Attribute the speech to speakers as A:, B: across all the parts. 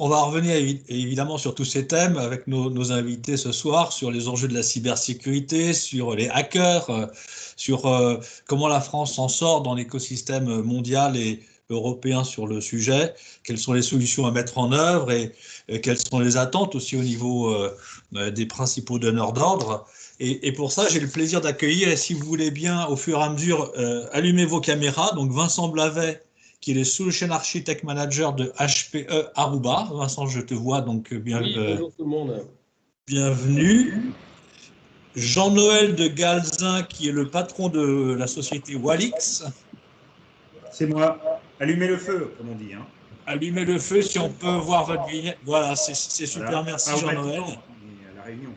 A: on va revenir évidemment sur tous ces thèmes avec nos invités ce soir, sur les enjeux de la cybersécurité, sur les hackers, sur comment la France s'en sort dans l'écosystème mondial et européen sur le sujet, quelles sont les solutions à mettre en œuvre et quelles sont les attentes aussi au niveau des principaux donneurs d'ordre. Et pour ça, j'ai le plaisir d'accueillir, et si vous voulez bien, au fur et à mesure, allumez vos caméras. Donc Vincent Blavet, qui est le Solution Architect Manager de HPE Aruba. Vincent, je te vois, donc
B: bonjour tout le monde.
A: Bienvenue. Jean-Noël de Galzin, qui est le patron de la société Walix.
C: C'est moi. Allumez le feu, comme on dit. Hein.
A: Allumez le feu, si on peut voir votre vignette. Voilà, c'est super, voilà. Merci Jean-Noël.
C: À la réunion.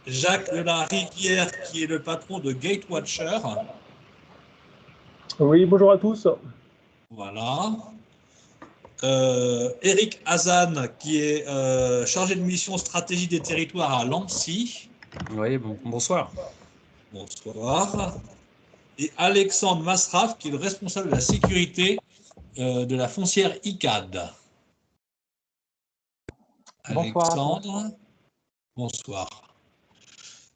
A: Jacques de la Rivière, qui est le patron de Gatewatcher.
D: Oui, bonjour à tous.
A: Voilà. Eric Hazan, qui est chargé de mission stratégie des territoires à l'ANSSI.
E: Oui, bonsoir.
A: Bonsoir. Et Alexandre Masraf, qui est le responsable de la sécurité de la foncière ICAD.
D: Bonsoir.
A: Alexandre, bonsoir.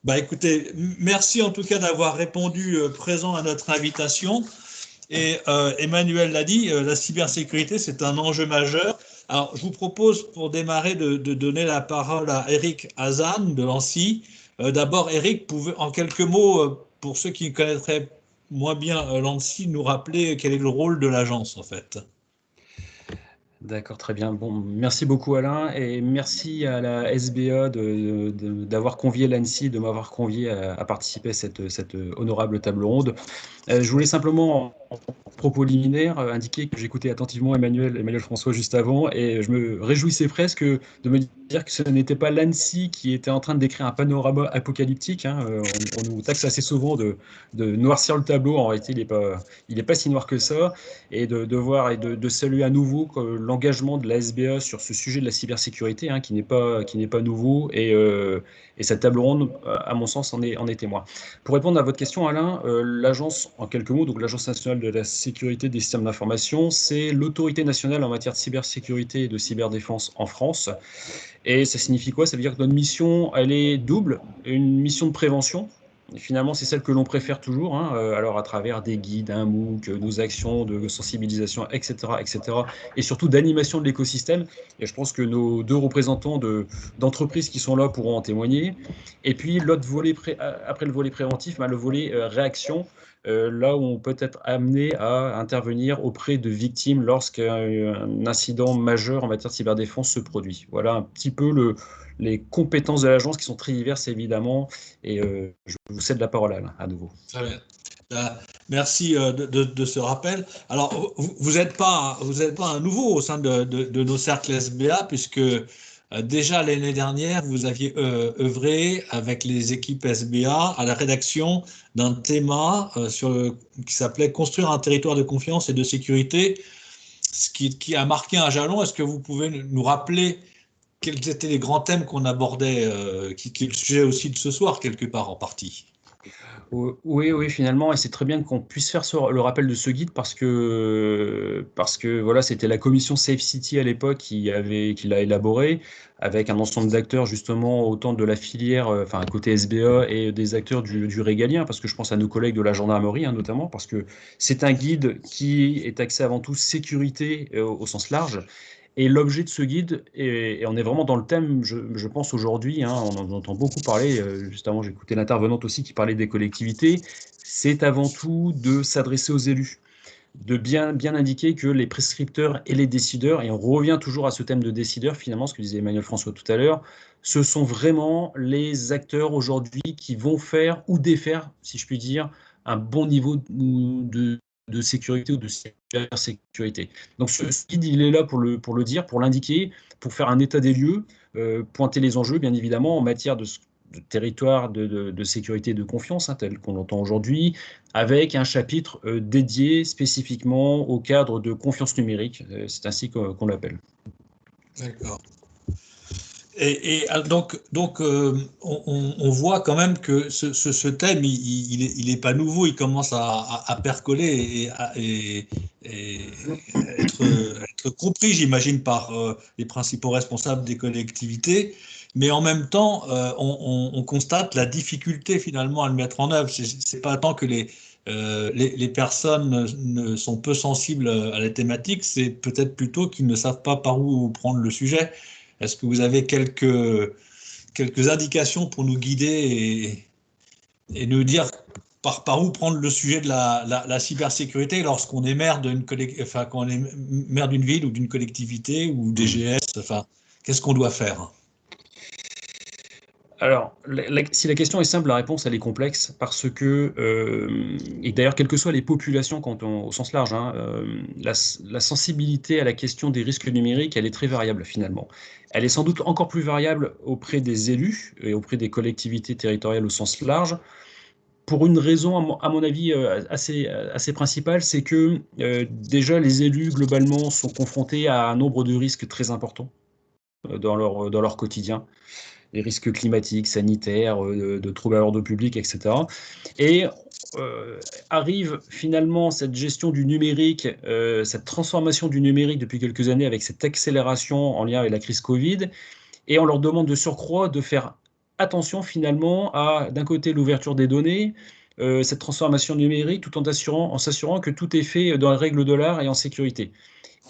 A: Bah, écoutez, merci en tout cas d'avoir répondu présent à notre invitation. Et Emmanuel l'a dit, la cybersécurité, c'est un enjeu majeur. Alors, je vous propose, pour démarrer, de donner la parole à Eric Hazan de l'ANSSI. D'abord, Eric, pouvez, en quelques mots, pour ceux qui connaîtraient moins bien l'ANSSI, nous rappeler quel est le rôle de l'agence, en fait.
E: D'accord, très bien. Bon, merci beaucoup Alain et merci à la SBA d'avoir convié l'ANSSI, de m'avoir convié à participer à cette honorable table ronde. Je voulais simplement, en propos liminaire, indiquer que j'écoutais attentivement Emmanuel François juste avant et je me réjouissais presque de me dire que ce n'était pas l'ANSSI qui était en train de décrire un panorama apocalyptique. Hein. On nous taxe assez souvent de noircir le tableau. En réalité, il n'est pas si noir que ça. Et de voir et de saluer à nouveau l'engagement de la SBA sur ce sujet de la cybersécurité, hein, qui n'est pas nouveau. Et cette table ronde, à mon sens, en est témoin. Pour répondre à votre question, Alain, l'agence, en quelques mots, donc l'Agence nationale de la sécurité des systèmes d'information, c'est l'autorité nationale en matière de cybersécurité et de cyberdéfense en France. Et ça signifie quoi? Ça veut dire que notre mission, elle est double, une mission de prévention. Et finalement, c'est celle que l'on préfère toujours, hein, alors à travers des guides, un MOOC, nos actions de sensibilisation, etc., etc., et surtout d'animation de l'écosystème. Et je pense que nos deux représentants d'entreprises qui sont là pourront en témoigner. Et puis l'autre volet, après le volet préventif, le volet réaction, là où on peut être amené à intervenir auprès de victimes lorsqu'un incident majeur en matière de cyberdéfense se produit. Voilà un petit peu les compétences de l'agence qui sont très diverses évidemment, et je vous cède la parole Alain, à nouveau.
A: Très bien. Merci de ce rappel. Alors, vous n'êtes pas un nouveau au sein de nos cercles SBA, puisque déjà l'année dernière, vous aviez œuvré avec les équipes SBA à la rédaction d'un thème qui s'appelait « Construire un territoire de confiance et de sécurité », ce qui a marqué un jalon. Est-ce que vous pouvez nous rappeler quels étaient les grands thèmes qu'on abordait, qui est le sujet aussi de ce soir, quelque part en partie?
E: Oui, finalement, et c'est très bien qu'on puisse faire le rappel de ce guide parce que voilà, c'était la commission Safe City à l'époque qui l'a élaboré avec un ensemble d'acteurs justement autant de la filière, enfin côté SBA et des acteurs du régalien, parce que je pense à nos collègues de la gendarmerie notamment, parce que c'est un guide qui est axé avant tout sécurité au sens large. Et l'objet de ce guide, et on est vraiment dans le thème, je pense aujourd'hui, hein, on en entend beaucoup parler, juste avant j'écoutais l'intervenante aussi qui parlait des collectivités, c'est avant tout de s'adresser aux élus, de bien indiquer que les prescripteurs et les décideurs, et on revient toujours à ce thème de décideurs finalement, ce que disait Emmanuel François tout à l'heure, ce sont vraiment les acteurs aujourd'hui qui vont faire ou défaire, si je puis dire, un bon niveau de sécurité ou de cybersécurité. Donc ce guide, il est là pour le dire, pour l'indiquer, pour faire un état des lieux, pointer les enjeux, bien évidemment, en matière de territoire de sécurité et de confiance, hein, tel qu'on l'entend aujourd'hui, avec un chapitre dédié spécifiquement au cadre de confiance numérique. C'est ainsi qu'on l'appelle.
A: D'accord. Et donc on voit quand même que ce thème, il est pas nouveau, il commence à percoler et être être compris, j'imagine, par les principaux responsables des collectivités, mais en même temps, on constate la difficulté finalement à le mettre en œuvre. C'est pas tant que les personnes sont peu sensibles à la thématique, c'est peut-être plutôt qu'ils ne savent pas par où prendre le sujet. Est-ce que vous avez quelques indications pour nous guider et nous dire par où prendre le sujet de la cybersécurité lorsqu'on est maire quand on est maire d'une ville ou d'une collectivité ou DGS, enfin, qu'est-ce qu'on doit faire?
E: Alors, si la question est simple, la réponse elle est complexe parce que, et d'ailleurs, quelles que soient les populations au sens large, hein, la sensibilité à la question des risques numériques, elle est très variable finalement. Elle est sans doute encore plus variable auprès des élus et auprès des collectivités territoriales au sens large, pour une raison, à mon avis, assez principale, c'est que déjà les élus globalement sont confrontés à un nombre de risques très importants dans leur quotidien. Les risques climatiques, sanitaires, de troubles à l'ordre public, etc. Et arrive finalement cette gestion du numérique, cette transformation du numérique depuis quelques années avec cette accélération en lien avec la crise Covid, et on leur demande de surcroît de faire attention finalement à, d'un côté, l'ouverture des données, cette transformation numérique, tout en s'assurant que tout est fait dans les règles de l'art et en sécurité.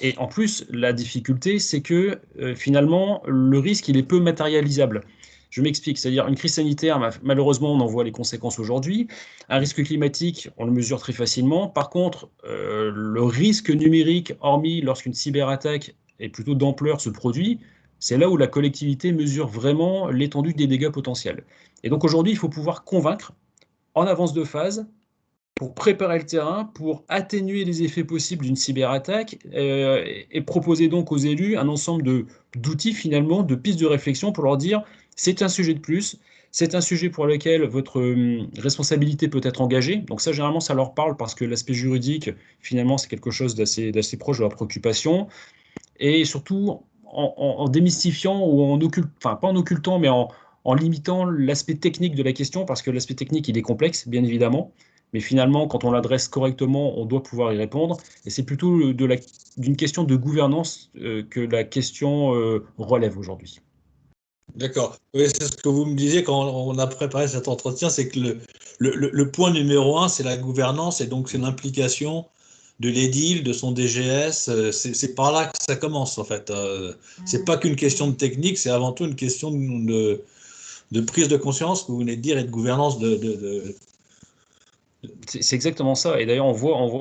E: Et en plus, la difficulté, c'est que finalement, le risque, il est peu matérialisable. Je m'explique, c'est-à-dire une crise sanitaire, malheureusement, on en voit les conséquences aujourd'hui. Un risque climatique, on le mesure très facilement. Par contre, le risque numérique, hormis lorsqu'une cyberattaque est plutôt d'ampleur se produit, c'est là où la collectivité mesure vraiment l'étendue des dégâts potentiels. Et donc aujourd'hui, il faut pouvoir convaincre en avance de phase pour préparer le terrain, pour atténuer les effets possibles d'une cyberattaque et proposer donc aux élus un ensemble d'outils finalement, de pistes de réflexion pour leur dire c'est un sujet de plus, c'est un sujet pour lequel votre responsabilité peut être engagée. Donc ça, généralement, ça leur parle parce que l'aspect juridique, finalement, c'est quelque chose d'assez proche de leur préoccupation. Et surtout, en démystifiant ou enfin pas en occultant, mais en limitant l'aspect technique de la question, parce que l'aspect technique, il est complexe, bien évidemment, mais finalement, quand on l'adresse correctement, on doit pouvoir y répondre, et c'est plutôt d'une question de gouvernance que la question relève aujourd'hui.
A: D'accord. Oui, c'est ce que vous me disiez quand on a préparé cet entretien, c'est que le point numéro un, c'est la gouvernance et donc c'est l'implication de l'édile, de son DGS. C'est par là que ça commence en fait. C'est pas qu'une question de technique, c'est avant tout une question de prise de conscience, que vous venez de dire, et de gouvernance
E: C'est exactement ça. Et d'ailleurs,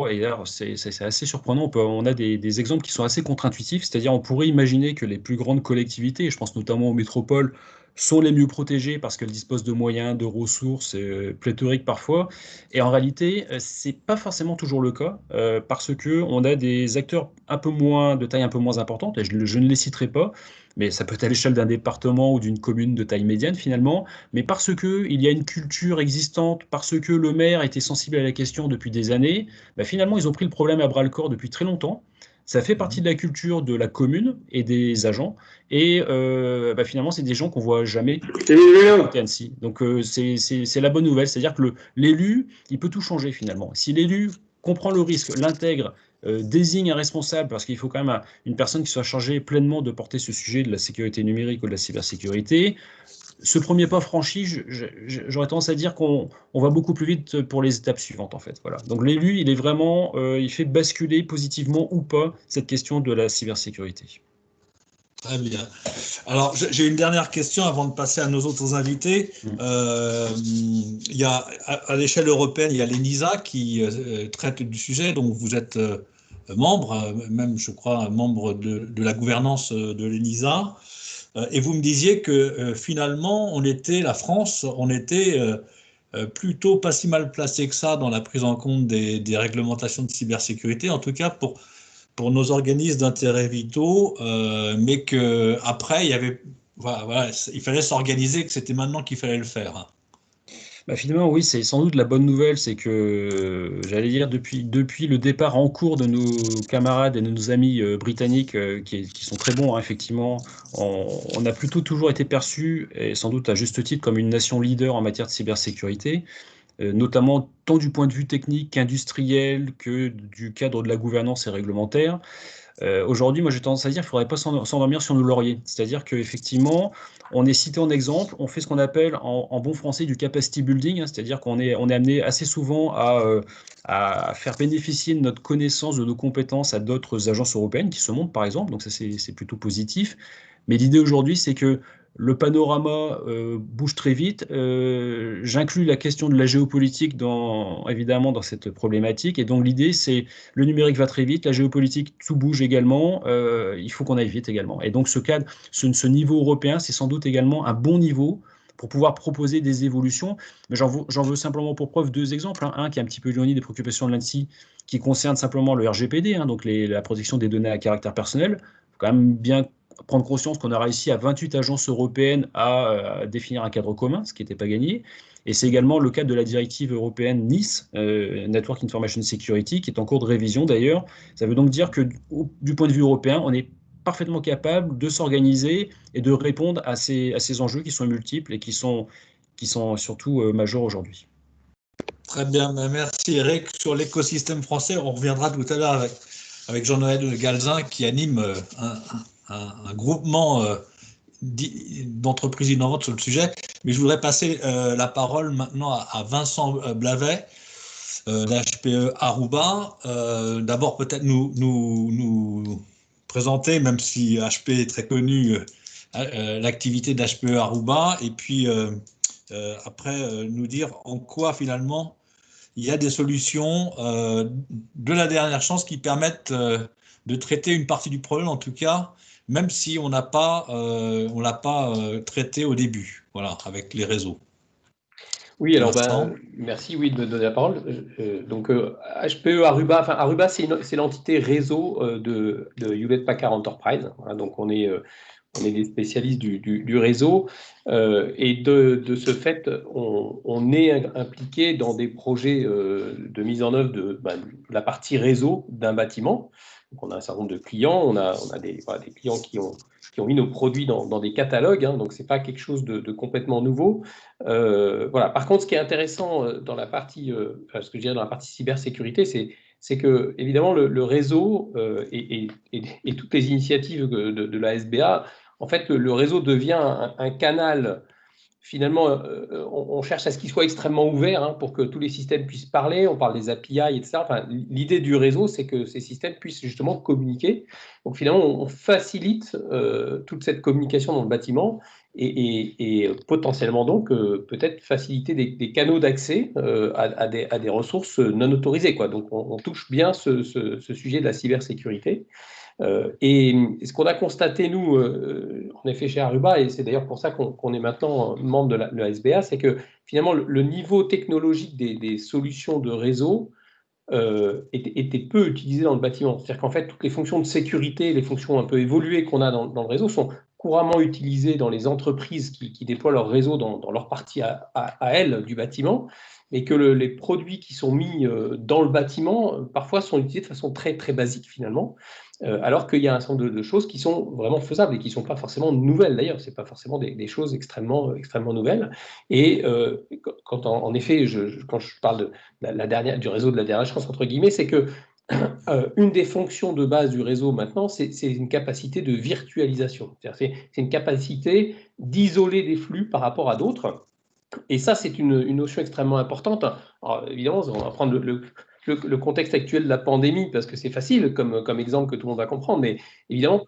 E: et d'ailleurs, c'est assez surprenant. On a des exemples qui sont assez contre-intuitifs. C'est-à-dire, on pourrait imaginer que les plus grandes collectivités, et je pense notamment aux métropoles, sont les mieux protégées parce qu'elles disposent de moyens, de ressources pléthoriques parfois. Et en réalité, c'est pas forcément toujours le cas parce que on a des acteurs de taille un peu moins importante. Et je ne les citerai pas, mais ça peut être à l'échelle d'un département ou d'une commune de taille médiane finalement, mais parce qu'il y a une culture existante, parce que le maire était sensible à la question depuis des années, bah finalement, ils ont pris le problème à bras-le-corps depuis très longtemps. Ça fait partie de la culture de la commune et des agents. Et bah finalement, c'est des gens qu'on voit jamais côté Annecy. Donc, c'est la bonne nouvelle. C'est-à-dire que l'élu, il peut tout changer finalement. Si l'élu comprend le risque, l'intègre, désigne un responsable, parce qu'il faut quand même une personne qui soit chargée pleinement de porter ce sujet de la sécurité numérique ou de la cybersécurité, ce premier pas franchi, j'aurais tendance à dire qu'on va beaucoup plus vite pour les étapes suivantes, en fait. Voilà. Donc l'élu, il est vraiment, il fait basculer positivement ou pas cette question de la cybersécurité.
A: Très bien. Alors, j'ai une dernière question avant de passer à nos autres invités. Il y a, à l'échelle européenne, il y a l'ENISA qui traite du sujet, dont vous êtes membre, même, je crois, membre de la gouvernance de l'ENISA. Et vous me disiez que finalement, la France, on était plutôt pas si mal placé que ça dans la prise en compte des réglementations de cybersécurité, en tout cas pour nos organismes d'intérêt vitaux, mais qu'après, il fallait s'organiser, que c'était maintenant qu'il fallait le faire.
E: Bah, finalement, oui, c'est sans doute la bonne nouvelle, c'est que, j'allais dire, depuis le départ en cours de nos camarades et de nos amis britanniques, qui sont très bons, hein, effectivement, on a plutôt toujours été perçus, et sans doute à juste titre, comme une nation leader en matière de cybersécurité, notamment tant du point de vue technique qu'industriel, que du cadre de la gouvernance et réglementaire. Aujourd'hui, moi j'ai tendance à dire qu'il ne faudrait pas s'endormir sur nos lauriers. C'est-à-dire qu'effectivement, on est cité en exemple, on fait ce qu'on appelle en bon français du capacity building, hein, c'est-à-dire on est amené assez souvent à faire bénéficier de notre connaissance, de nos compétences à d'autres agences européennes qui se montent par exemple, donc ça c'est plutôt positif. Mais l'idée aujourd'hui, c'est que le panorama bouge très vite. J'inclus la question de la géopolitique évidemment dans cette problématique. Et donc l'idée, c'est le numérique va très vite, la géopolitique, tout bouge également. Il faut qu'on aille vite également. Et donc ce niveau européen, c'est sans doute également un bon niveau pour pouvoir proposer des évolutions. Mais j'en veux simplement pour preuve deux exemples, hein. Un qui est un petit peu éloigné des préoccupations de l'ANSSI, qui concerne simplement le RGPD, hein, donc la protection des données à caractère personnel. Il faut quand même bien prendre conscience qu'on a réussi à 28 agences européennes à définir un cadre commun, ce qui n'était pas gagné. Et c'est également le cas de la directive européenne NIS, Network Information Security, qui est en cours de révision d'ailleurs. Ça veut donc dire que du point de vue européen, on est parfaitement capable de s'organiser et de répondre à ces enjeux qui sont multiples et qui sont surtout majeurs aujourd'hui.
A: Très bien, merci Eric. Sur l'écosystème français, on reviendra tout à l'heure avec Jean-Noël Galzin qui anime un groupement d'entreprises innovantes sur le sujet. Mais je voudrais passer la parole maintenant à Vincent Blavet d'HPE Aruba. D'abord, peut-être nous présenter, même si HP est très connu, l'activité d'HPE Aruba, et puis après nous dire en quoi finalement il y a des solutions de la dernière chance qui permettent de traiter une partie du problème, en tout cas, même si on l'a pas traité au début, voilà, avec les réseaux.
B: Oui, alors merci de me donner la parole. Donc HPE Aruba, enfin Aruba c'est l'entité réseau de Hewlett Packard Enterprise. Voilà, donc on est des spécialistes du réseau et de ce fait, on est impliqué dans des projets de mise en œuvre de la partie réseau d'un bâtiment. Donc on a un certain nombre de clients, on a des clients qui ont mis nos produits dans des catalogues, hein, donc ce n'est pas quelque chose de complètement nouveau. Voilà. Par contre, ce qui est intéressant dans la partie, ce que je dirais dans la partie cybersécurité, c'est que évidemment le réseau et toutes les initiatives de la SBA, en fait, le réseau devient un canal. Finalement, on cherche à ce qu'il soit extrêmement ouvert, hein, pour que tous les systèmes puissent parler. On parle des API, etc. Enfin, l'idée du réseau, c'est que ces systèmes puissent justement communiquer. Donc finalement, on facilite toute cette communication dans le bâtiment et potentiellement donc peut-être faciliter des canaux d'accès à des ressources non autorisées, quoi. Donc on touche bien ce sujet de la cybersécurité. Et ce qu'on a constaté, nous, en effet, chez Aruba, et c'est d'ailleurs pour ça qu'on est maintenant membre de la SBA, c'est que finalement, le niveau technologique des solutions de réseau était peu utilisé dans le bâtiment. C'est-à-dire qu'en fait, toutes les fonctions de sécurité, les fonctions un peu évoluées qu'on a dans le réseau sont couramment utilisées dans les entreprises qui déploient leur réseau dans leur partie à elles du bâtiment, mais que les produits qui sont mis dans le bâtiment, parfois, sont utilisés de façon très, très basique, finalement. Alors qu'il y a un certain nombre de choses qui sont vraiment faisables et qui ne sont pas forcément nouvelles d'ailleurs, ce n'est pas forcément des choses extrêmement nouvelles. Et quand en effet, quand je parle du réseau de la dernière chance, entre guillemets, c'est que une des fonctions de base du réseau maintenant, c'est une capacité de virtualisation. C'est une capacité d'isoler des flux par rapport à d'autres. Et ça, c'est une notion extrêmement importante. Alors, évidemment, on va prendre le contexte actuel de la pandémie, parce que c'est facile comme exemple que tout le monde va comprendre, mais évidemment,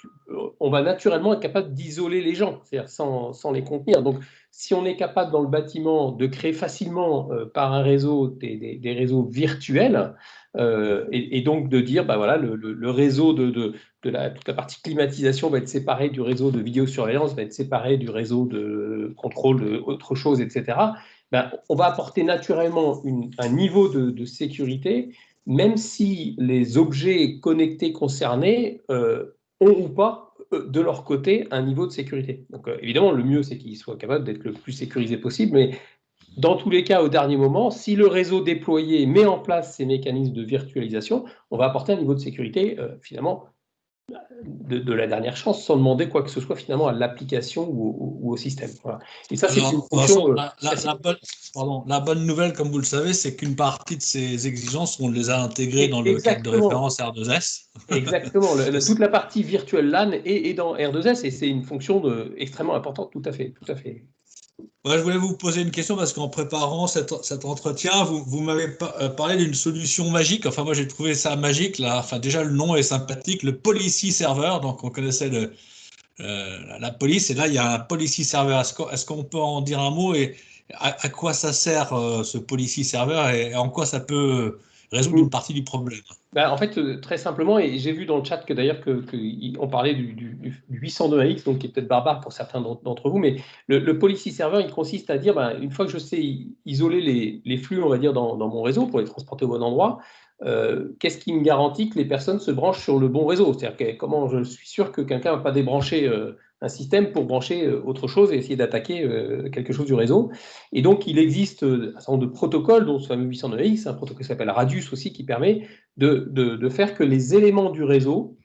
B: on va naturellement être capable d'isoler les gens, c'est-à-dire sans les contenir. Donc, si on est capable dans le bâtiment de créer facilement par un réseau des réseaux virtuels, et donc de dire, voilà, le réseau toute la partie climatisation va être séparée du réseau de vidéosurveillance, va être séparé du réseau de contrôle autre chose, etc. On va apporter naturellement un niveau de sécurité, même si les objets connectés concernés ont ou pas, de leur côté, un niveau de sécurité. Donc évidemment, le mieux, c'est qu'ils soient capables d'être le plus sécurisé possible, mais dans tous les cas, au dernier moment, si le réseau déployé met en place ces mécanismes de virtualisation, on va apporter un niveau de sécurité finalement de la dernière chance sans demander quoi que ce soit finalement à l'application ou au système. Voilà. Et ça, c'est une fonction.
A: La bonne nouvelle, comme vous le savez, c'est qu'une partie de ces exigences, on les a intégrées dans le cadre de référence R2S.
B: Exactement. Toute la partie virtuelle LAN est dans R2S et c'est une fonction extrêmement importante, tout à fait. Tout à fait.
A: Ouais, je voulais vous poser une question parce qu'en préparant cet entretien, vous m'avez parlé d'une solution magique. Enfin, moi, j'ai trouvé ça magique. Là. Enfin, déjà, le nom est sympathique. Le Policy Server. Donc, on connaissait la police. Et là, il y a un Policy Server. Est-ce qu'on peut en dire un mot et à quoi ça sert ce Policy Server et en quoi ça peut résoudre une partie du problème?
B: En fait, très simplement, et j'ai vu dans le chat que d'ailleurs on parlait du 802AX, donc qui est peut-être barbare pour certains d'entre vous, mais le policy server, il consiste à dire, une fois que je sais isoler les flux, on va dire, dans mon réseau pour les transporter au bon endroit, qu'est-ce qui me garantit que les personnes se branchent sur le bon réseau? C'est-à-dire comment je suis sûr que quelqu'un ne va pas débrancher un système pour brancher autre chose et essayer d'attaquer quelque chose du réseau. Et donc, il existe un certain nombre de protocoles, dont ce fameux 802AX, un protocole qui s'appelle Radius aussi, qui permet de faire que les éléments du réseau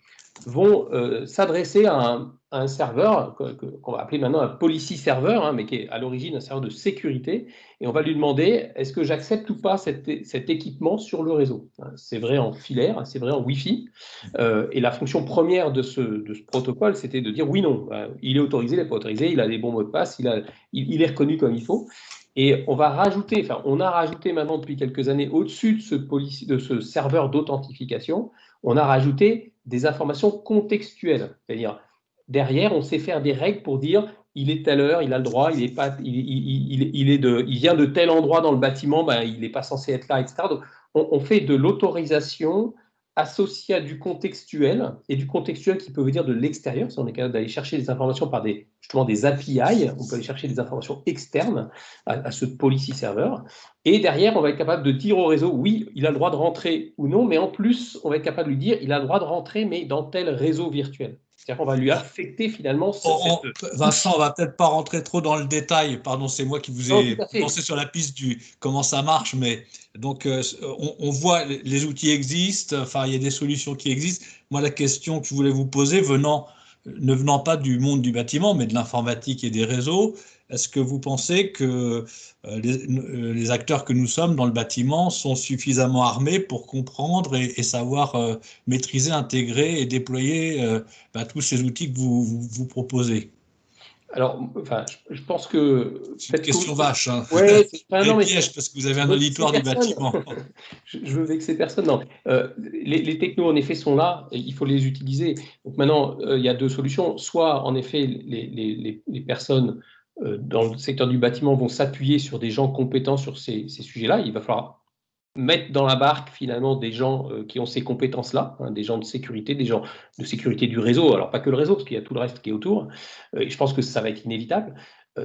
B: vont s'adresser à un serveur qu'on va appeler maintenant un policy server, mais qui est à l'origine un serveur de sécurité, et on va lui demander est-ce que j'accepte ou pas cet équipement sur le réseau. C'est vrai en filaire, c'est vrai en Wi-Fi, et la fonction première de ce protocole, c'était de dire oui, non, il est autorisé, il n'est pas autorisé, il a les bons mots de passe, il est reconnu comme il faut. Et on a rajouté maintenant depuis quelques années, au-dessus de ce serveur d'authentification, on a rajouté des informations contextuelles. C'est-à-dire, derrière, on sait faire des règles pour dire il est telle heure, il a le droit, il vient de tel endroit dans le bâtiment, il n'est pas censé être là, etc. Donc, on fait de l'autorisation associé à du contextuel, et du contextuel qui peut venir de l'extérieur, si on est capable d'aller chercher des informations par justement des API, on peut aller chercher des informations externes à ce policy server, et derrière, on va être capable de dire au réseau, oui, il a le droit de rentrer ou non, mais en plus, on va être capable de lui dire, il a le droit de rentrer, mais dans tel réseau virtuel. C'est-à-dire qu'on va lui affecter finalement
A: Vincent, on va peut-être pas rentrer trop dans le détail. Pardon, c'est moi qui vous ai lancé sur la piste du comment ça marche, mais donc on voit les outils existent. Enfin, il y a des solutions qui existent. Moi, la question que je voulais vous poser, ne venant pas du monde du bâtiment, mais de l'informatique et des réseaux, est-ce que vous pensez que les acteurs que nous sommes dans le bâtiment sont suffisamment armés pour comprendre et savoir maîtriser, intégrer et déployer tous ces outils que vous proposez?
B: Alors, je pense que...
A: C'est une question vache. Hein.
B: Ouais,
A: c'est un piège parce que vous avez un auditoire du bâtiment.
B: Je veux vexer personne. Non. Les technos, en effet, sont là et il faut les utiliser. Donc maintenant, il y a deux solutions. Soit, en effet, les personnes dans le secteur du bâtiment vont s'appuyer sur des gens compétents sur ces sujets-là. Il va falloir mettre dans la barque finalement des gens qui ont ces compétences-là, des gens de sécurité, des gens de sécurité du réseau, alors pas que le réseau, parce qu'il y a tout le reste qui est autour, et je pense que ça va être inévitable.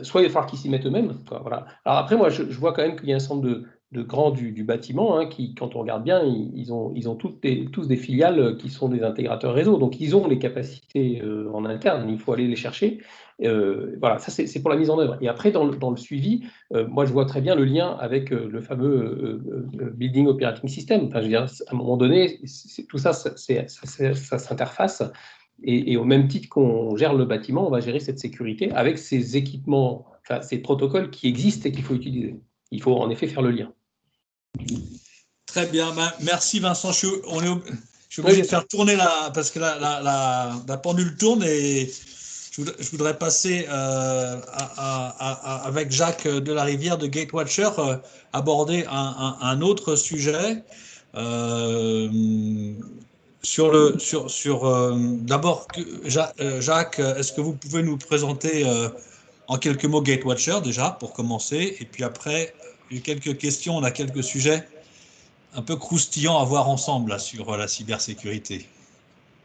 B: Soit il va falloir qu'ils s'y mettent eux-mêmes. Voilà. Alors après, moi, je vois quand même qu'il y a un certain nombre de grands du bâtiment qui, quand on regarde bien, ils ont tous des filiales qui sont des intégrateurs réseau, donc ils ont les capacités en interne, il faut aller les chercher. Voilà, ça c'est pour la mise en œuvre. Et après, dans le suivi, moi je vois très bien le lien avec le fameux Building Operating System. Enfin, je veux dire, à un moment donné, tout ça, ça s'interface. Et au même titre qu'on gère le bâtiment, on va gérer cette sécurité avec ces équipements, enfin, ces protocoles qui existent et qu'il faut utiliser. Il faut en effet faire le lien.
A: Très bien, merci Vincent. Je suis obligé de faire tourner parce que la pendule tourne et je voudrais passer avec Jacques Delarivière de Gatewatcher aborder un autre sujet. D'abord, Jacques, est-ce que vous pouvez nous présenter en quelques mots Gatewatcher déjà pour commencer, et puis après, il y a quelques questions, on a quelques sujets un peu croustillants à voir ensemble là, sur la cybersécurité.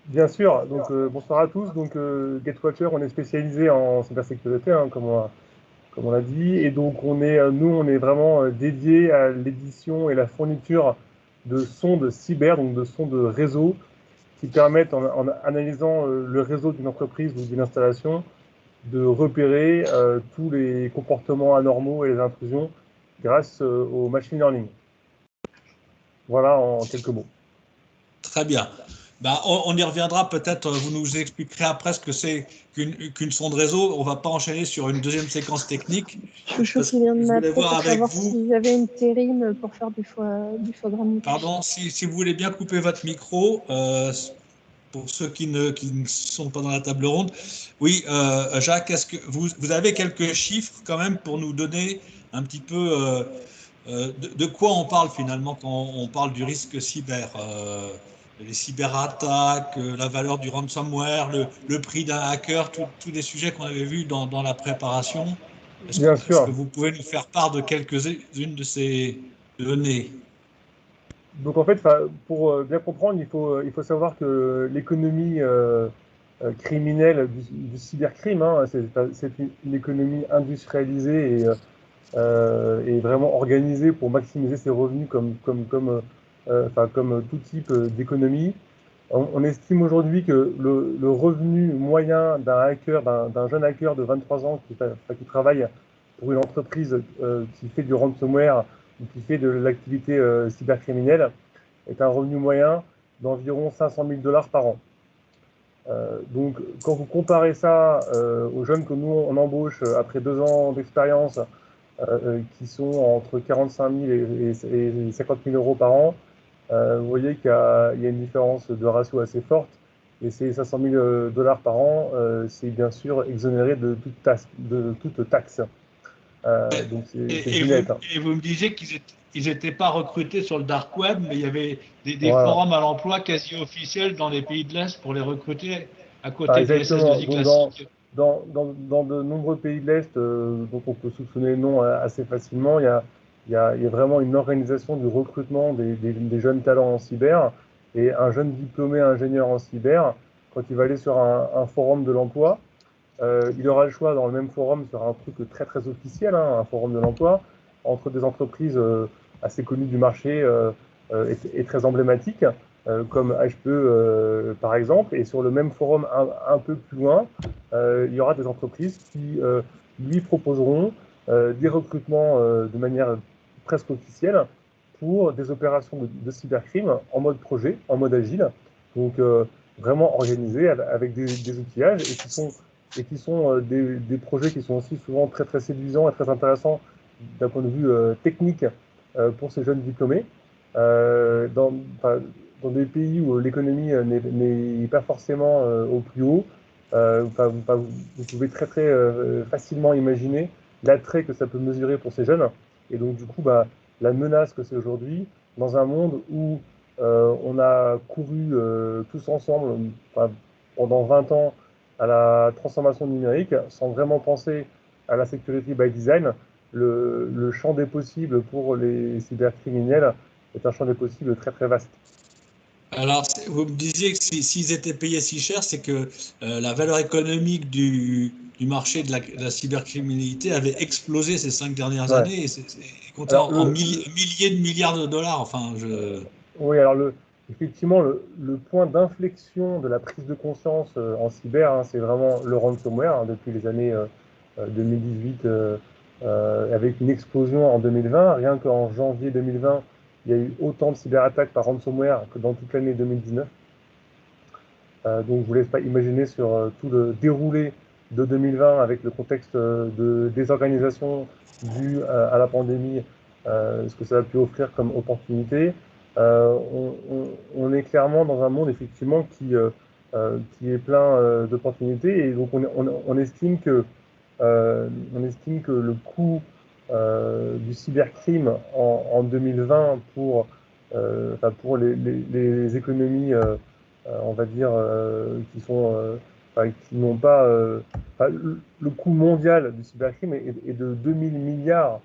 D: Bien sûr, donc bonsoir à tous. Donc Gatewatcher, on est spécialisé en cybersécurité, comme on l'a dit, et donc on est vraiment dédié à l'édition et la fourniture de sondes cyber, donc de sondes réseau, qui permettent, en analysant le réseau d'une entreprise ou d'une installation, de repérer tous les comportements anormaux et les intrusions grâce au machine learning. Voilà en quelques mots.
A: Très bien. On y reviendra peut-être, vous nous expliquerez après ce que c'est qu'une sonde réseau. On ne va pas enchaîner sur une deuxième séquence technique.
F: Chouchou qui vient de
A: Je voulais
F: m'appeler
A: voir
F: pour
A: avec
F: savoir
A: vous.
F: si j'avais une terrine pour faire du foie gras moutarde.
A: Pardon, si vous voulez bien couper votre micro, pour ceux qui ne sont pas dans la table ronde. Oui, Jacques, est-ce que vous avez quelques chiffres quand même pour nous donner un petit peu de quoi on parle finalement quand on parle du risque cyber, les cyberattaques, la valeur du ransomware, le prix d'un hacker, tous les sujets qu'on avait vus dans la préparation.
D: Bien
A: Est-ce
D: sûr.
A: que vous pouvez nous faire part de quelques-unes de ces données?
D: Donc en fait, pour bien comprendre, il faut savoir que l'économie criminelle du cybercrime, hein, c'est une économie industrialisée et vraiment organisée pour maximiser ses revenus comme tout type d'économie. On estime aujourd'hui que le revenu moyen d'un hacker, d'un jeune hacker de 23 ans qui travaille pour une entreprise qui fait du ransomware ou qui fait de l'activité cybercriminelle est un revenu moyen d'environ 500 000 $ par an. Donc, quand vous comparez ça aux jeunes que nous on embauche après 2 ans d'expérience, qui sont entre 45 000 et 50 000 € par an, vous voyez qu'il y a une différence de ratio assez forte. Et ces 500 000 $ par an, c'est bien sûr exonéré de toute taxe. Donc c'est net.
A: Et vous me disiez qu'ils n'étaient pas recrutés sur le dark web, mais il y avait des
D: Voilà.
A: forums à l'emploi quasi officiels dans les pays de l'Est pour les recruter, à côté des
D: Exactement.
A: SS2I classiques.
D: Dans de nombreux pays de l'Est, dont on peut soupçonner le nom assez facilement, il y a vraiment une organisation du recrutement des jeunes talents en cyber. Et un jeune diplômé ingénieur en cyber, quand il va aller sur un forum de l'emploi, il aura le choix dans le même forum sur un truc très très officiel, hein, un forum de l'emploi, entre des entreprises assez connues du marché et très emblématiques, comme HPE par exemple, et sur le même forum un peu plus loin, il y aura des entreprises qui lui proposeront des recrutements de manière presque officielle pour des opérations de cybercrime en mode projet, en mode agile, donc vraiment organisé avec des outillages et qui sont des projets qui sont aussi souvent très très séduisants et très intéressants d'un point de vue technique pour ces jeunes diplômés. Dans des pays où l'économie n'est pas forcément au plus haut, vous pouvez très très facilement imaginer l'attrait que ça peut mesurer pour ces jeunes. Et donc du coup, la menace que c'est aujourd'hui, dans un monde où on a couru tous ensemble pendant 20 ans à la transformation numérique, sans vraiment penser à la sécurité by design, le champ des possibles pour les cybercriminels est un champ des possibles très très vaste.
A: Alors, vous me disiez que s'ils étaient payés si cher, c'est que la valeur économique du marché de la cybercriminalité avait explosé ces 5 dernières années et c'est compté en milliers de milliards de dollars. Enfin,
D: Oui, alors effectivement, le point d'inflexion de la prise de conscience en cyber, hein, c'est vraiment le ransomware hein, depuis les années 2018, avec une explosion en 2020. Rien qu'en janvier 2020, il y a eu autant de cyberattaques par ransomware que dans toute l'année 2019. Donc je ne vous laisse pas imaginer sur tout le déroulé de 2020 avec le contexte de désorganisation dû à la pandémie, ce que ça a pu offrir comme opportunité. On est clairement dans un monde effectivement qui est plein d'opportunités et donc on estime que le coût du cybercrime en 2020 pour les économies on va dire qui n'ont pas le coût mondial du cybercrime est de 2000 milliards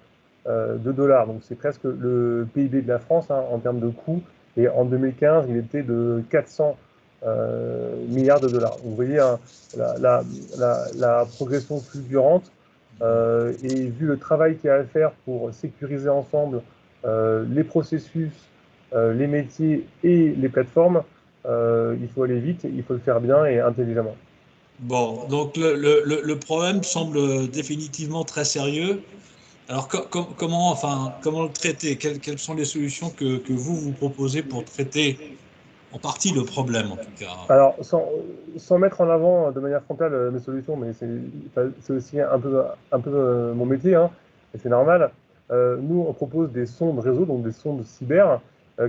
D: de dollars, donc c'est presque le PIB de la France hein, en termes de coûts, et en 2015 il était de 400 milliards de dollars. Donc, vous voyez hein, la progression fulgurante et vu le travail qu'il y a à faire pour sécuriser ensemble les processus, les métiers et les plateformes, il faut aller vite, il faut le faire bien et intelligemment.
A: Bon, donc le problème semble définitivement très sérieux. Alors comment le traiter? Quelles sont les solutions que vous proposez pour traiter en partie le problème, en tout cas.
D: Alors, sans mettre en avant de manière frontale mes solutions, mais c'est aussi un peu mon métier, hein, et c'est normal. Nous, on propose des sondes réseau, donc des sondes cyber,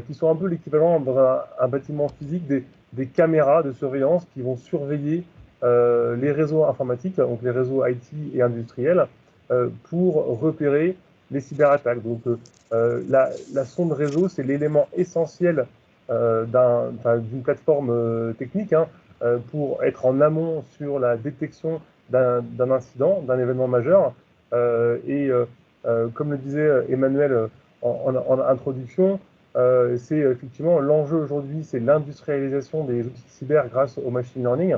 D: qui sont un peu l'équivalent dans un bâtiment physique des caméras de surveillance qui vont surveiller les réseaux informatiques, donc les réseaux IT et industriels, pour repérer les cyberattaques. Donc, la sonde réseau, c'est l'élément essentiel d'une plateforme technique, hein, pour être en amont sur la détection d'un incident, d'un événement majeur. Comme le disait Emmanuel en introduction, c'est effectivement l'enjeu aujourd'hui, c'est l'industrialisation des outils cyber grâce au machine learning.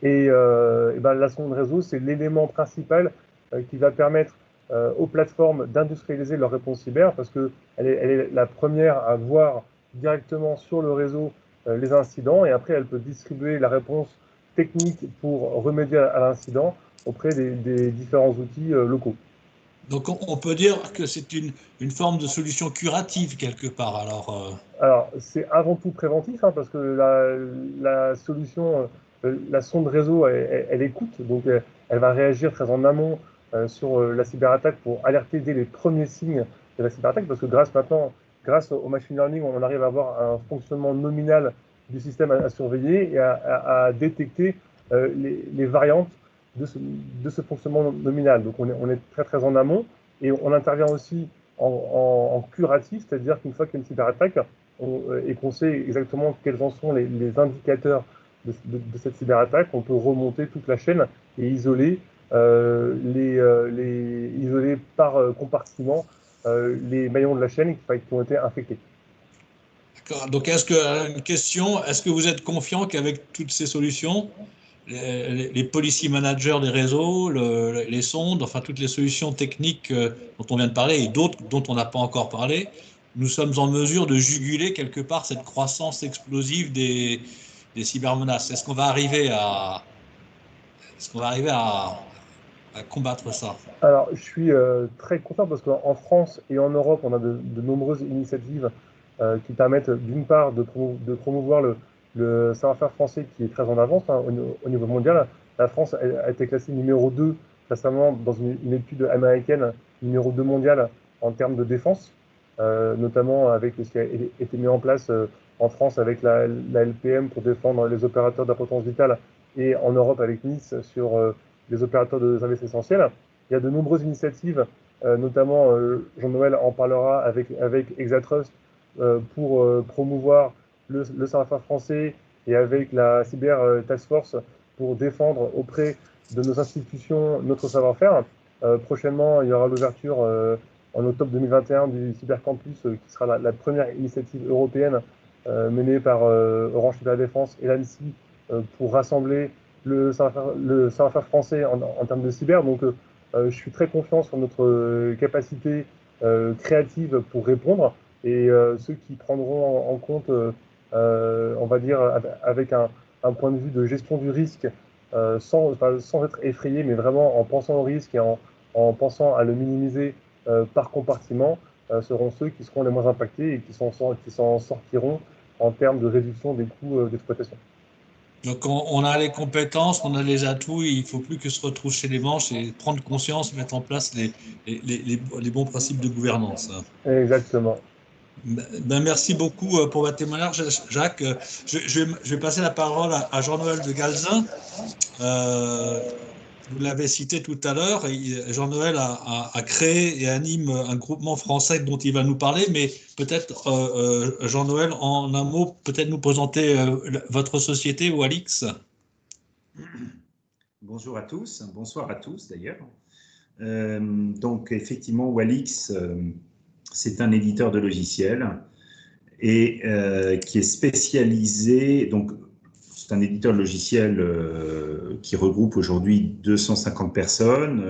D: La sonde réseau, c'est l'élément principal qui va permettre aux plateformes d'industrialiser leur réponse cyber, parce qu'elle est la première à voir directement sur le réseau les incidents, et après elle peut distribuer la réponse technique pour remédier à l'incident auprès des différents outils locaux.
A: Donc on peut dire que c'est une forme de solution curative quelque part.
D: Alors c'est avant tout préventif, hein, parce que la solution, la sonde réseau, elle écoute, donc elle va réagir très en amont sur la cyberattaque pour alerter dès les premiers signes de la cyberattaque, parce que grâce au machine learning, on arrive à avoir un fonctionnement nominal du système à surveiller et à détecter les variantes de ce fonctionnement nominal. Donc on est très très en amont, et on intervient aussi en curatif, c'est-à-dire qu'une fois qu'il y a une cyberattaque et qu'on sait exactement quels en sont les indicateurs de cette cyberattaque, on peut remonter toute la chaîne et isoler isoler par compartiment les maillons de la chaîne qui ont été infectés.
A: D'accord. Donc une question, est-ce que vous êtes confiant qu'avec toutes ces solutions, les policy managers des réseaux, les sondes, enfin toutes les solutions techniques dont on vient de parler et d'autres dont on n'a pas encore parlé, nous sommes en mesure de juguler quelque part cette croissance explosive des cybermenaces? Est-ce qu'on va arriver à combattre ça?
D: Alors, je suis très content parce qu'en France et en Europe, on a de nombreuses initiatives qui permettent d'une part de promouvoir le savoir-faire français qui est très en avance, hein, au niveau mondial. La France a été classée numéro 2 récemment dans une étude américaine, numéro 2 mondial en termes de défense, notamment avec ce qui a été mis en place en France avec la LPM pour défendre les opérateurs d'importance vitale, et en Europe avec Nice sur les opérateurs de services essentiels. Il y a de nombreuses initiatives, notamment Jean-Noël en parlera avec Exatrust, pour promouvoir le savoir-faire français, et avec la Cyber Task Force pour défendre auprès de nos institutions notre savoir-faire. Prochainement, il y aura l'ouverture en octobre 2021 du Cybercampus, qui sera la première initiative européenne menée par Orange Cyberdéfense et l'ANSSI pour rassembler le savoir-faire français en termes de cyber. Donc, je suis très confiant sur notre capacité créative pour répondre, et ceux qui prendront en compte, on va dire, avec un point de vue de gestion du risque, sans être effrayé, mais vraiment en pensant au risque et en pensant à le minimiser par compartiment, seront ceux qui seront les moins impactés et qui s'en sortiront en termes de réduction des coûts d'exploitation.
A: Donc on a les compétences, on a les atouts, il ne faut plus que se retrousser les manches et prendre conscience, mettre en place les bons principes de gouvernance.
D: Exactement.
A: Ben, merci beaucoup pour votre témoignage, Jacques. Je vais passer la parole à Jean-Noël de Galzin. Vous l'avez cité tout à l'heure, Jean-Noël a créé et anime un groupement français dont il va nous parler, mais peut-être, Jean-Noël, en un mot, peut-être nous présenter votre société, Walix.
G: Bonjour à tous, bonsoir à tous d'ailleurs. Donc effectivement, Walix, c'est un éditeur de logiciels et qui est spécialisé, donc c'est un éditeur de logiciels qui regroupe aujourd'hui 250 personnes.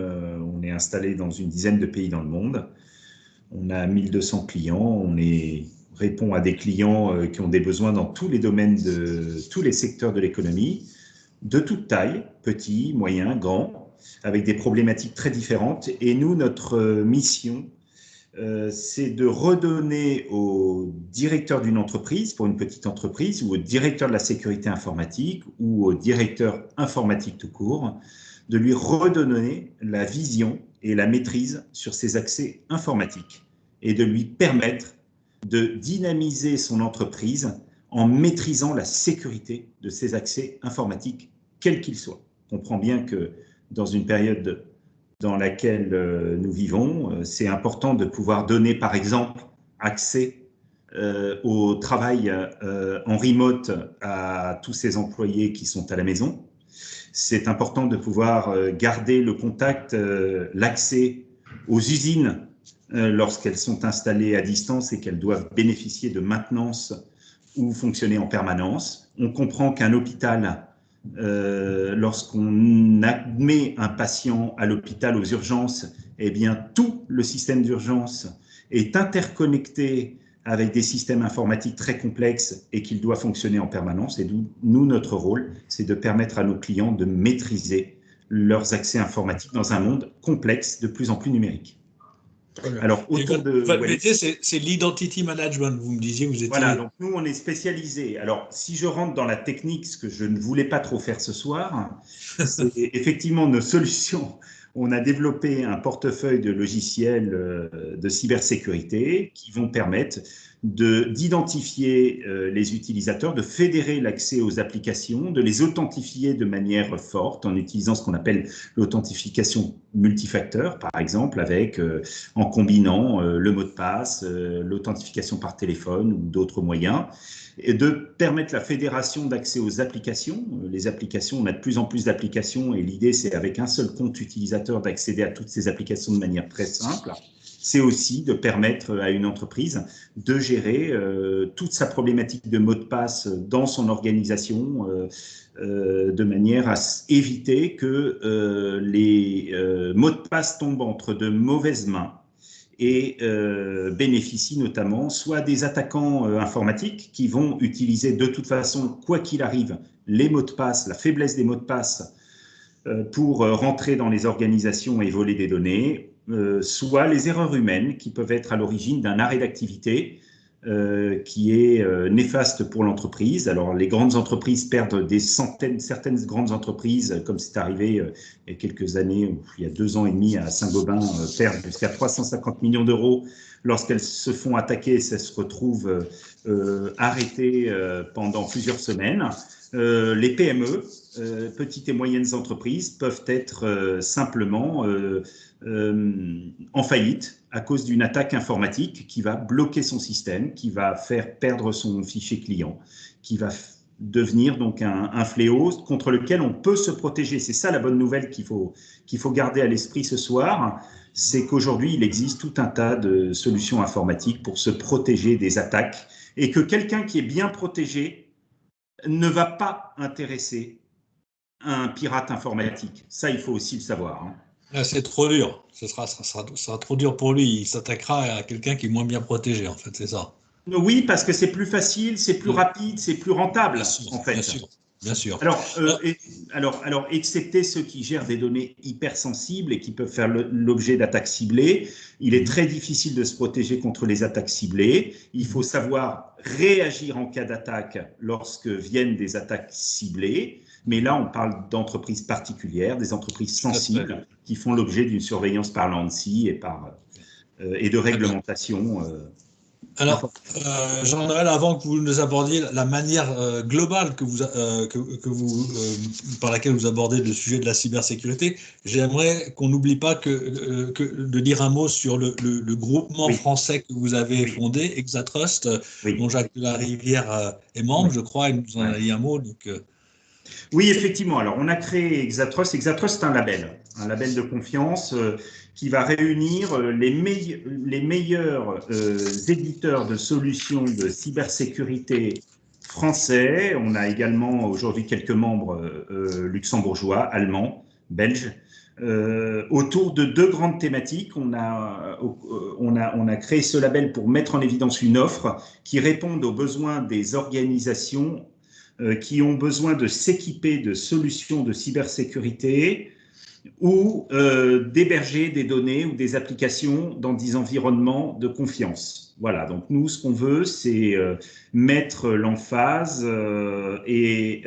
G: On est installé dans une dizaine de pays dans le monde. On a 1200 clients. On répond à des clients qui ont des besoins dans tous les domaines de tous les secteurs de l'économie, de toute taille, petits, moyens, grands, avec des problématiques très différentes. Et nous, notre mission, c'est de redonner au directeur d'une entreprise, pour une petite entreprise, ou au directeur de la sécurité informatique, ou au directeur informatique tout court, de lui redonner la vision et la maîtrise sur ses accès informatiques et de lui permettre de dynamiser son entreprise en maîtrisant la sécurité de ses accès informatiques, quels qu'ils soient. On comprend bien que dans une période dans laquelle nous vivons, c'est important de pouvoir donner, par exemple, accès au travail en remote à tous ces employés qui sont à la maison. C'est important de pouvoir garder le contact, l'accès aux usines lorsqu'elles sont installées à distance et qu'elles doivent bénéficier de maintenance ou fonctionner en permanence. On comprend qu'un hôpital, lorsqu'on admet un patient à l'hôpital aux urgences, eh bien tout le système d'urgence est interconnecté avec des systèmes informatiques très complexes et qu'il doit fonctionner en permanence. Et d'où nous, notre rôle, c'est de permettre à nos clients de maîtriser leurs accès informatiques dans un monde complexe, de plus en plus numérique.
A: Alors, votre métier, c'est l'identity management, vous me disiez, vous étiez…
G: Voilà, donc nous, on est spécialisé. Alors, si je rentre dans la technique, ce que je ne voulais pas trop faire ce soir, c'est effectivement nos solutions. On a développé un portefeuille de logiciels de cybersécurité qui vont permettre d'identifier les utilisateurs, de fédérer l'accès aux applications, de les authentifier de manière forte en utilisant ce qu'on appelle l'authentification multifacteur, par exemple, avec, en combinant le mot de passe, l'authentification par téléphone ou d'autres moyens, et de permettre la fédération d'accès aux applications. Les applications, on a de plus en plus d'applications et l'idée, c'est avec un seul compte utilisateur d'accéder à toutes ces applications de manière très simple. C'est aussi de permettre à une entreprise de gérer toute sa problématique de mot de passe dans son organisation de manière à éviter que les mots de passe tombent entre de mauvaises mains et bénéficient notamment soit des attaquants informatiques qui vont utiliser de toute façon, quoi qu'il arrive, les mots de passe, la faiblesse des mots de passe pour rentrer dans les organisations et voler des données, soit les erreurs humaines qui peuvent être à l'origine d'un arrêt d'activité qui est néfaste pour l'entreprise. Alors, les grandes entreprises perdent certaines grandes entreprises, comme c'est arrivé il y a quelques années, il y a 2 ans et demi à Saint-Gobain, perdent jusqu'à 350 millions d'euros lorsqu'elles se font attaquer, ça se retrouve arrêtées pendant plusieurs semaines. Les PME, petites et moyennes entreprises, peuvent être simplement en faillite à cause d'une attaque informatique qui va bloquer son système, qui va faire perdre son fichier client, qui va devenir donc un fléau contre lequel on peut se protéger. C'est ça la bonne nouvelle qu'il faut garder à l'esprit ce soir, c'est qu'aujourd'hui, il existe tout un tas de solutions informatiques pour se protéger des attaques et que quelqu'un qui est bien protégé ne va pas intéresser un pirate informatique. Ça, il faut aussi le savoir. Hein.
A: C'est trop dur. Ça sera trop dur pour lui. Il s'attaquera à quelqu'un qui est moins bien protégé, en fait, c'est ça.
G: Oui, parce que c'est plus facile, c'est plus rapide, c'est plus rentable, en fait.
A: Bien sûr.
G: Alors, excepté ceux qui gèrent des données hypersensibles et qui peuvent faire l'objet d'attaques ciblées, il est très difficile de se protéger contre les attaques ciblées. Il faut savoir réagir en cas d'attaque lorsque viennent des attaques ciblées. Mais là, on parle d'entreprises particulières, des entreprises sensibles qui font l'objet d'une surveillance par l'ANSSI et de réglementation.
A: Alors, Jean-Noël, avant que vous nous abordiez la manière globale par laquelle vous abordez le sujet de la cybersécurité, j'aimerais qu'on n'oublie pas de dire un mot sur le groupement français que vous avez fondé, Exatrust, dont Jacques de la Rivière est membre, je crois, et nous en a dit un mot. Donc,
G: Oui, effectivement. Alors, on a créé Exatrust. Exatrust, c'est un label de confiance qui va réunir les meilleurs éditeurs de solutions de cybersécurité français. On a également aujourd'hui quelques membres luxembourgeois, allemands, belges, autour de 2 grandes thématiques. On a créé ce label pour mettre en évidence une offre qui réponde aux besoins des organisations qui ont besoin de s'équiper de solutions de cybersécurité ou d'héberger des données ou des applications dans des environnements de confiance. Voilà, donc nous, ce qu'on veut, c'est mettre l'emphase et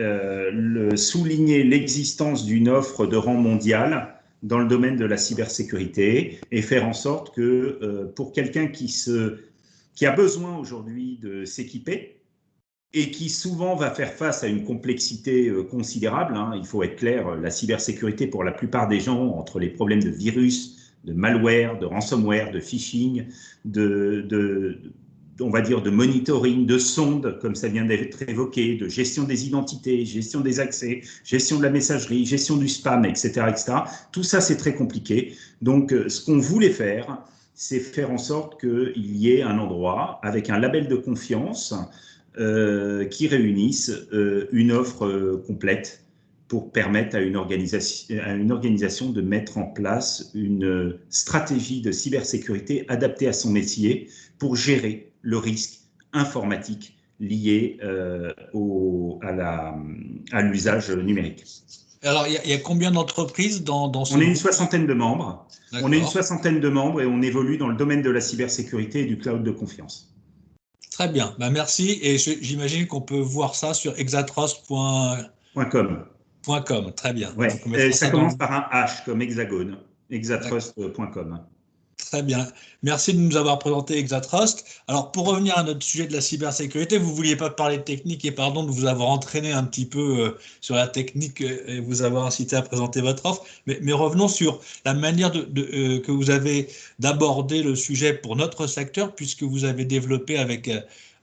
G: souligner l'existence d'une offre de rang mondial dans le domaine de la cybersécurité et faire en sorte que pour quelqu'un qui a besoin aujourd'hui de s'équiper, et qui souvent va faire face à une complexité considérable. Hein. Il faut être clair, la cybersécurité pour la plupart des gens, entre les problèmes de virus, de malware, de ransomware, de phishing, on va dire de monitoring, de sondes, comme ça vient d'être évoqué, de gestion des identités, gestion des accès, gestion de la messagerie, gestion du spam, etc. etc. Tout ça, c'est très compliqué. Donc, ce qu'on voulait faire, c'est faire en sorte qu'il y ait un endroit avec un label de confiance qui réunissent une offre complète pour permettre à une organisation de mettre en place une stratégie de cybersécurité adaptée à son métier pour gérer le risque informatique lié à l'usage numérique.
A: Alors, il y a combien d'entreprises dans ce
G: On est une
A: groupe?
G: soixantaine de membres. On est une soixantaine de membres et on évolue dans le domaine de la cybersécurité et du cloud de confiance.
A: Très bien, ben, merci. Et j'imagine qu'on peut voir ça sur exatrust.com. Très bien.
G: Ouais. Ça commence par un H comme hexagone, exatrust.com.
A: Très bien. Merci de nous avoir présenté Exatrust. Alors, pour revenir à notre sujet de la cybersécurité, vous ne vouliez pas parler de technique et pardon de vous avoir entraîné un petit peu sur la technique et vous avoir incité à présenter votre offre. Mais revenons sur la manière que vous avez d'aborder le sujet pour notre secteur, puisque vous avez développé avec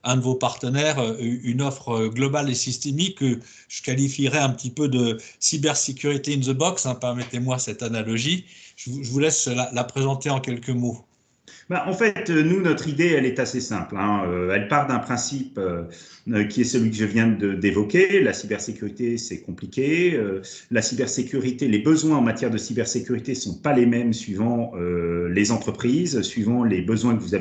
A: un de vos partenaires une offre globale et systémique que je qualifierais un petit peu de cybersécurité in the box, hein, permettez-moi cette analogie. Je vous laisse la présenter en quelques mots.
G: En fait, nous, notre idée, elle est assez simple. Hein. Elle part d'un principe qui est celui que je viens d'évoquer. La cybersécurité, c'est compliqué. La cybersécurité, les besoins en matière de cybersécurité ne sont pas les mêmes suivant les entreprises, suivant les besoins que vous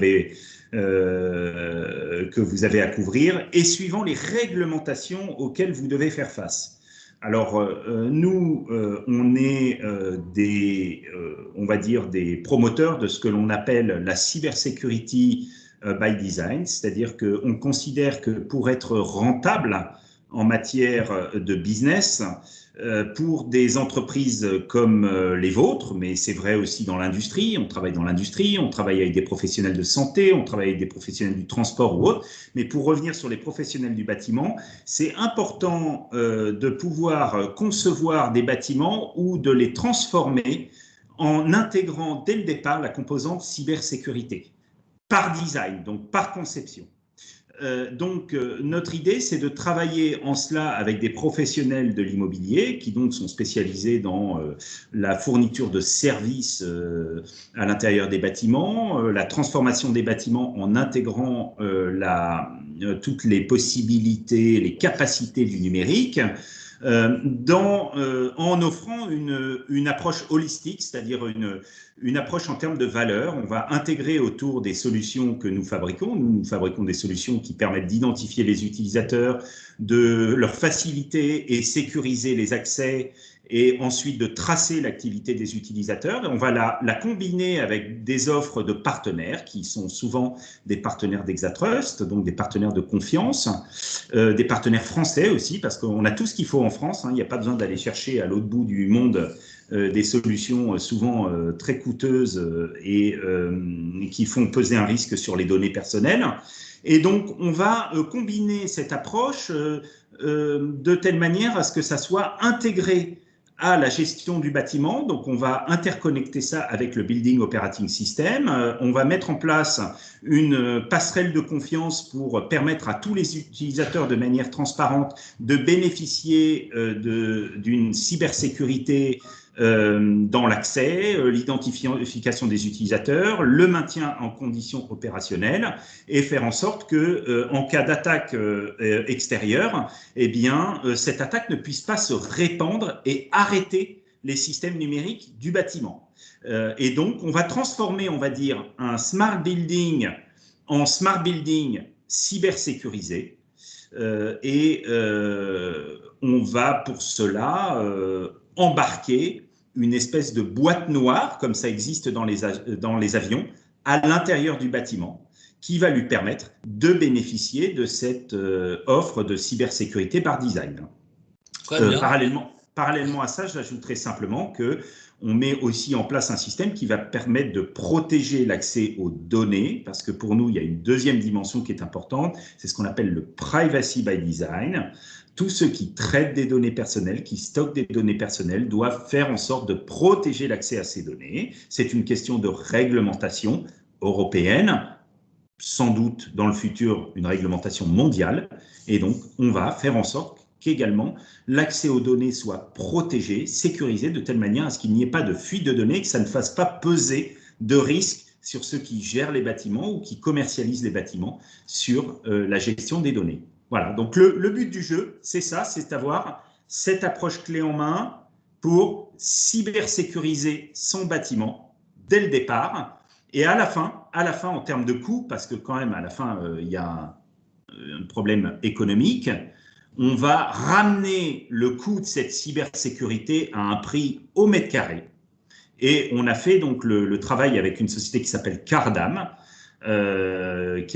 G: avez à couvrir et suivant les réglementations auxquelles vous devez faire face. Alors, nous, on est on va dire des promoteurs de ce que l'on appelle la cybersecurity by design, c'est-à-dire qu'on considère que pour être rentable en matière de business, pour des entreprises comme les vôtres, mais c'est vrai aussi dans l'industrie, on travaille dans l'industrie, on travaille avec des professionnels de santé, on travaille avec des professionnels du transport ou autre, mais pour revenir sur les professionnels du bâtiment, c'est important de pouvoir concevoir des bâtiments ou de les transformer en intégrant dès le départ la composante cybersécurité, par design, donc par conception. Notre idée, c'est de travailler en cela avec des professionnels de l'immobilier qui donc sont spécialisés dans la fourniture de services à l'intérieur des bâtiments, la transformation des bâtiments en intégrant toutes les possibilités, les capacités du numérique, en offrant une approche holistique, c'est-à-dire une approche en termes de valeur. On va intégrer autour des solutions que nous fabriquons. Nous fabriquons des solutions qui permettent d'identifier les utilisateurs, de leur faciliter et sécuriser les accès et ensuite de tracer l'activité des utilisateurs. Et on va la combiner avec des offres de partenaires qui sont souvent des partenaires d'Exatrust, donc des partenaires de confiance, des partenaires français aussi, parce qu'on a tout ce qu'il faut en France. Hein. Il n'y a pas besoin d'aller chercher à l'autre bout du monde des solutions souvent très coûteuses et qui font peser un risque sur les données personnelles. Et donc, on va combiner cette approche de telle manière à ce que ça soit intégré à la gestion du bâtiment. Donc, on va interconnecter ça avec le Building Operating System. On va mettre en place une passerelle de confiance pour permettre à tous les utilisateurs de manière transparente de bénéficier d'une cybersécurité dans l'accès, l'identification des utilisateurs, le maintien en conditions opérationnelles et faire en sorte que, en cas d'attaque extérieure, eh bien, cette attaque ne puisse pas se répandre et arrêter les systèmes numériques du bâtiment. Et donc, on va transformer, on va dire, un smart building en smart building cybersécurisé. On va pour cela embarquer une espèce de boîte noire, comme ça existe dans les avions, à l'intérieur du bâtiment, qui va lui permettre de bénéficier de cette offre de cybersécurité par design.
A: Très bien.
G: Parallèlement à ça, j'ajouterai simplement qu'on met aussi en place un système qui va permettre de protéger l'accès aux données, parce que pour nous, il y a une deuxième dimension qui est importante, c'est ce qu'on appelle le privacy by design. Tous ceux qui traitent des données personnelles, qui stockent des données personnelles, doivent faire en sorte de protéger l'accès à ces données. C'est une question de réglementation européenne, sans doute dans le futur une réglementation mondiale, et donc on va faire en sorte qu'également l'accès aux données soit protégé, sécurisé, de telle manière à ce qu'il n'y ait pas de fuite de données, que ça ne fasse pas peser de risques sur ceux qui gèrent les bâtiments ou qui commercialisent les bâtiments sur la gestion des données. Voilà, donc le but du jeu, c'est ça, c'est d'avoir cette approche clé en main pour cybersécuriser son bâtiment dès le départ. Et à la fin, en termes de coûts, parce que quand même, à la fin, il y a un problème économique, on va ramener le coût de cette cybersécurité à un prix au mètre carré. Et on a fait donc le travail avec une société qui s'appelle Cardam, qui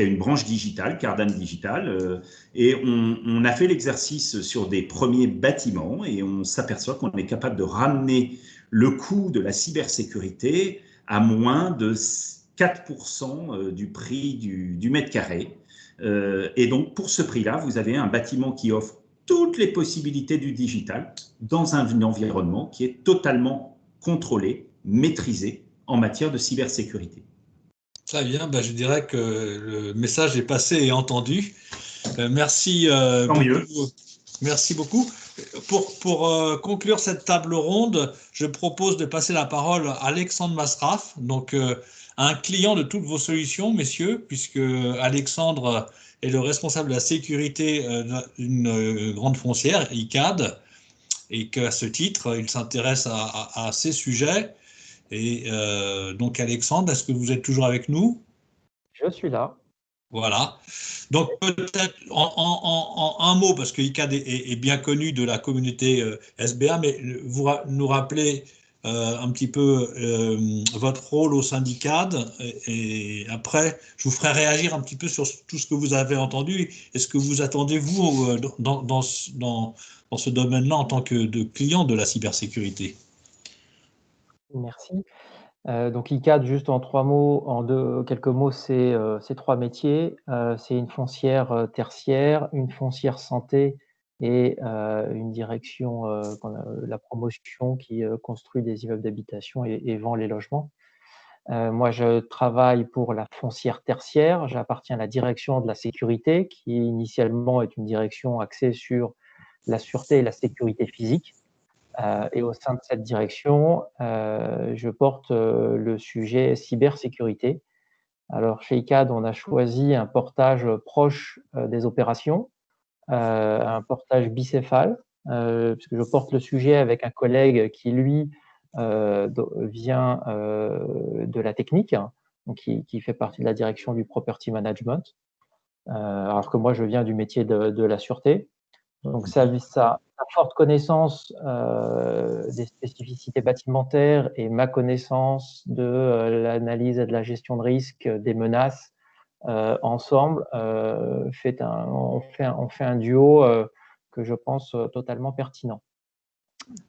G: a une branche digitale, Cardam Digital, et on a fait l'exercice sur des premiers bâtiments et on s'aperçoit qu'on est capable de ramener le coût de la cybersécurité à moins de 4% du prix du mètre carré. Et donc, pour ce prix-là, vous avez un bâtiment qui offre toutes les possibilités du digital dans un environnement qui est totalement contrôlé, maîtrisé en matière de cybersécurité.
A: Très bien, ben, je dirais que le message est passé et entendu. Merci beaucoup. Merci beaucoup. Pour conclure cette table ronde, je propose de passer la parole à Alexandre Masraf, donc un client de toutes vos solutions, messieurs, puisque Alexandre est le responsable de la sécurité d'une grande foncière, ICAD, et qu'à ce titre, il s'intéresse à ces sujets. Et donc, Alexandre, est-ce que vous êtes toujours avec nous?
H: Je suis là.
A: Voilà. Donc, peut-être en un mot, parce que ICAD est bien connu de la communauté SBA, mais vous nous rappelez un petit peu votre rôle au sein d'ICAD, et après, je vous ferai réagir un petit peu sur tout ce que vous avez entendu. Est-ce que vous attendez, vous, dans ce domaine-là, en tant que client de la cybersécurité?
H: Merci. Donc ICAD, juste en quelques mots, c'est trois métiers. C'est une foncière tertiaire, une foncière santé et une direction, la promotion qui construit des immeubles d'habitation et vend les logements. Moi, je travaille pour la foncière tertiaire. J'appartiens à la direction de la sécurité, qui initialement est une direction axée sur la sûreté et la sécurité physique. Et au sein de cette direction, je porte le sujet cybersécurité. Alors, chez ICAD, on a choisi un portage proche des opérations, un portage bicéphale, puisque je porte le sujet avec un collègue qui, lui, vient de la technique, donc qui fait partie de la direction du property management, alors que moi, je viens du métier de la sûreté. Donc, sa forte connaissance des spécificités bâtimentaires et ma connaissance de l'analyse et de la gestion de risque, des menaces, ensemble, on fait un duo que je pense totalement pertinent.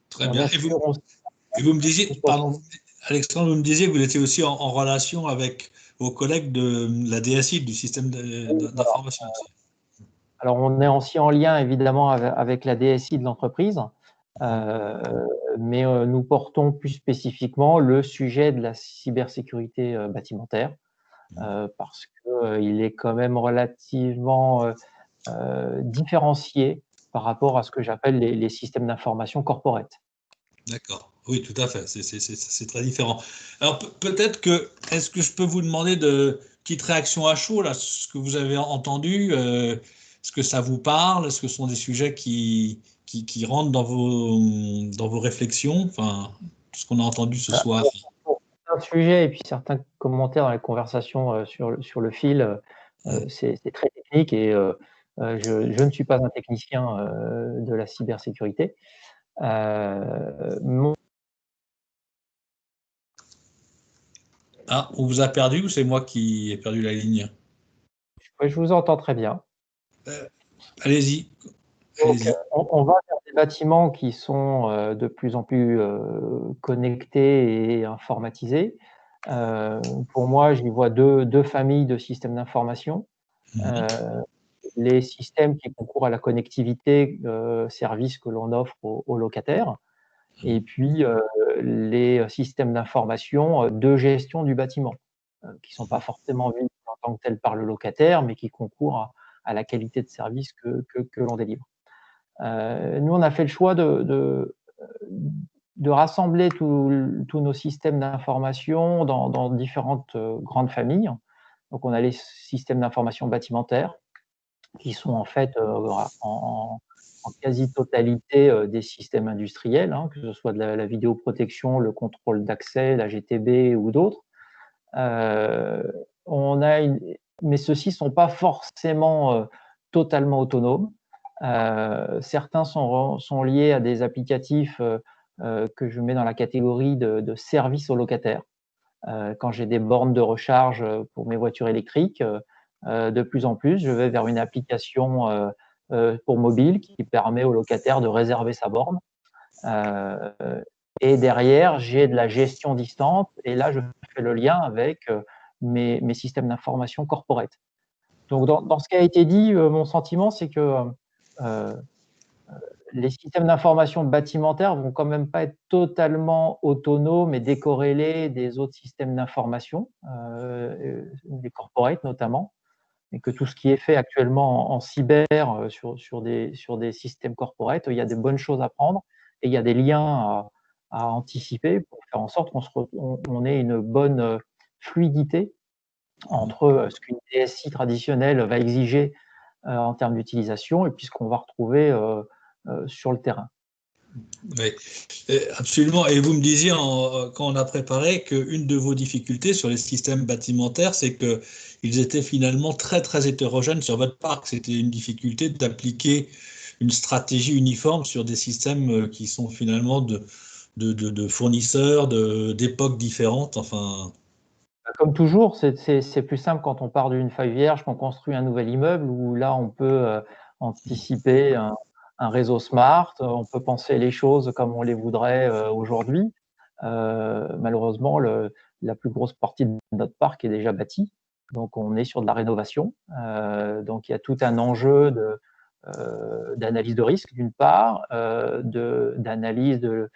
A: Très bien. Et vous me disiez, pardon, Alexandre, vous me disiez que vous étiez aussi en relation avec vos collègues de la DSI, du système d'information.
H: Alors, on est aussi en lien, évidemment, avec la DSI de l'entreprise, mais nous portons plus spécifiquement le sujet de la cybersécurité bâtimentaire, parce qu'il est quand même relativement différencié par rapport à ce que j'appelle les systèmes d'information corporate.
A: D'accord, oui, tout à fait, c'est très différent. Alors, peut-être est-ce que je peux vous demander de petites réactions à chaud, là, ce que vous avez entendu, est-ce que ça vous parle? Est-ce que ce sont des sujets qui rentrent dans vos réflexions? Enfin, tout ce qu'on a entendu ce soir.
H: Un sujet et puis certains commentaires dans les conversations sur le fil, c'est très technique et je ne suis pas un technicien de la cybersécurité.
A: Ah, on vous a perdu ou c'est moi qui ai perdu la ligne?
H: Oui, je vous entends très bien.
A: Allez-y.
H: Donc,
A: Allez-y.
H: on va vers des bâtiments qui sont de plus en plus connectés et informatisés. Pour moi, j'y vois deux familles de systèmes d'information. Les systèmes qui concourent à la connectivité, services que l'on offre aux locataires, et puis les systèmes d'information de gestion du bâtiment, qui ne sont pas forcément vus en tant que tels par le locataire, mais qui concourent à la qualité de service que l'on délivre. Nous, on a fait le choix de rassembler tous nos systèmes d'information dans différentes grandes familles. Donc, on a les systèmes d'information bâtimentaires, qui sont en fait en quasi-totalité des systèmes industriels, hein, que ce soit de la vidéoprotection, le contrôle d'accès, la GTB ou d'autres. Mais ceux-ci ne sont pas forcément totalement autonomes. Certains sont liés à des applicatifs que je mets dans la catégorie de services aux locataires. Quand j'ai des bornes de recharge pour mes voitures électriques, de plus en plus, je vais vers une application pour mobile qui permet au locataire de réserver sa borne. Et derrière, j'ai de la gestion distante. Et là, je fais le lien avec mes systèmes d'information corporate. Donc, dans ce qui a été dit, mon sentiment, c'est que les systèmes d'information bâtimentaires vont quand même pas être totalement autonomes et décorrélés des autres systèmes d'information, des corporates notamment, et que tout ce qui est fait actuellement en cyber sur des systèmes corporates, il y a des bonnes choses à prendre et il y a des liens à anticiper pour faire en sorte qu'on ait une bonne fluidité entre ce qu'une DSI traditionnelle va exiger en termes d'utilisation et puis ce qu'on va retrouver sur le terrain.
A: Oui, absolument. Et vous me disiez quand on a préparé qu'une de vos difficultés sur les systèmes bâtimentaires, c'est qu'ils étaient finalement très très hétérogènes sur votre parc. C'était une difficulté d'appliquer une stratégie uniforme sur des systèmes qui sont finalement de fournisseurs, d'époques différentes. Enfin.
H: Comme toujours, c'est plus simple quand on part d'une feuille vierge, qu'on construit un nouvel immeuble, où là on peut anticiper un réseau smart, on peut penser les choses comme on les voudrait aujourd'hui. Malheureusement, la plus grosse partie de notre parc est déjà bâtie, donc on est sur de la rénovation. Donc il y a tout un enjeu d'analyse de risque d'une part, d'analyse de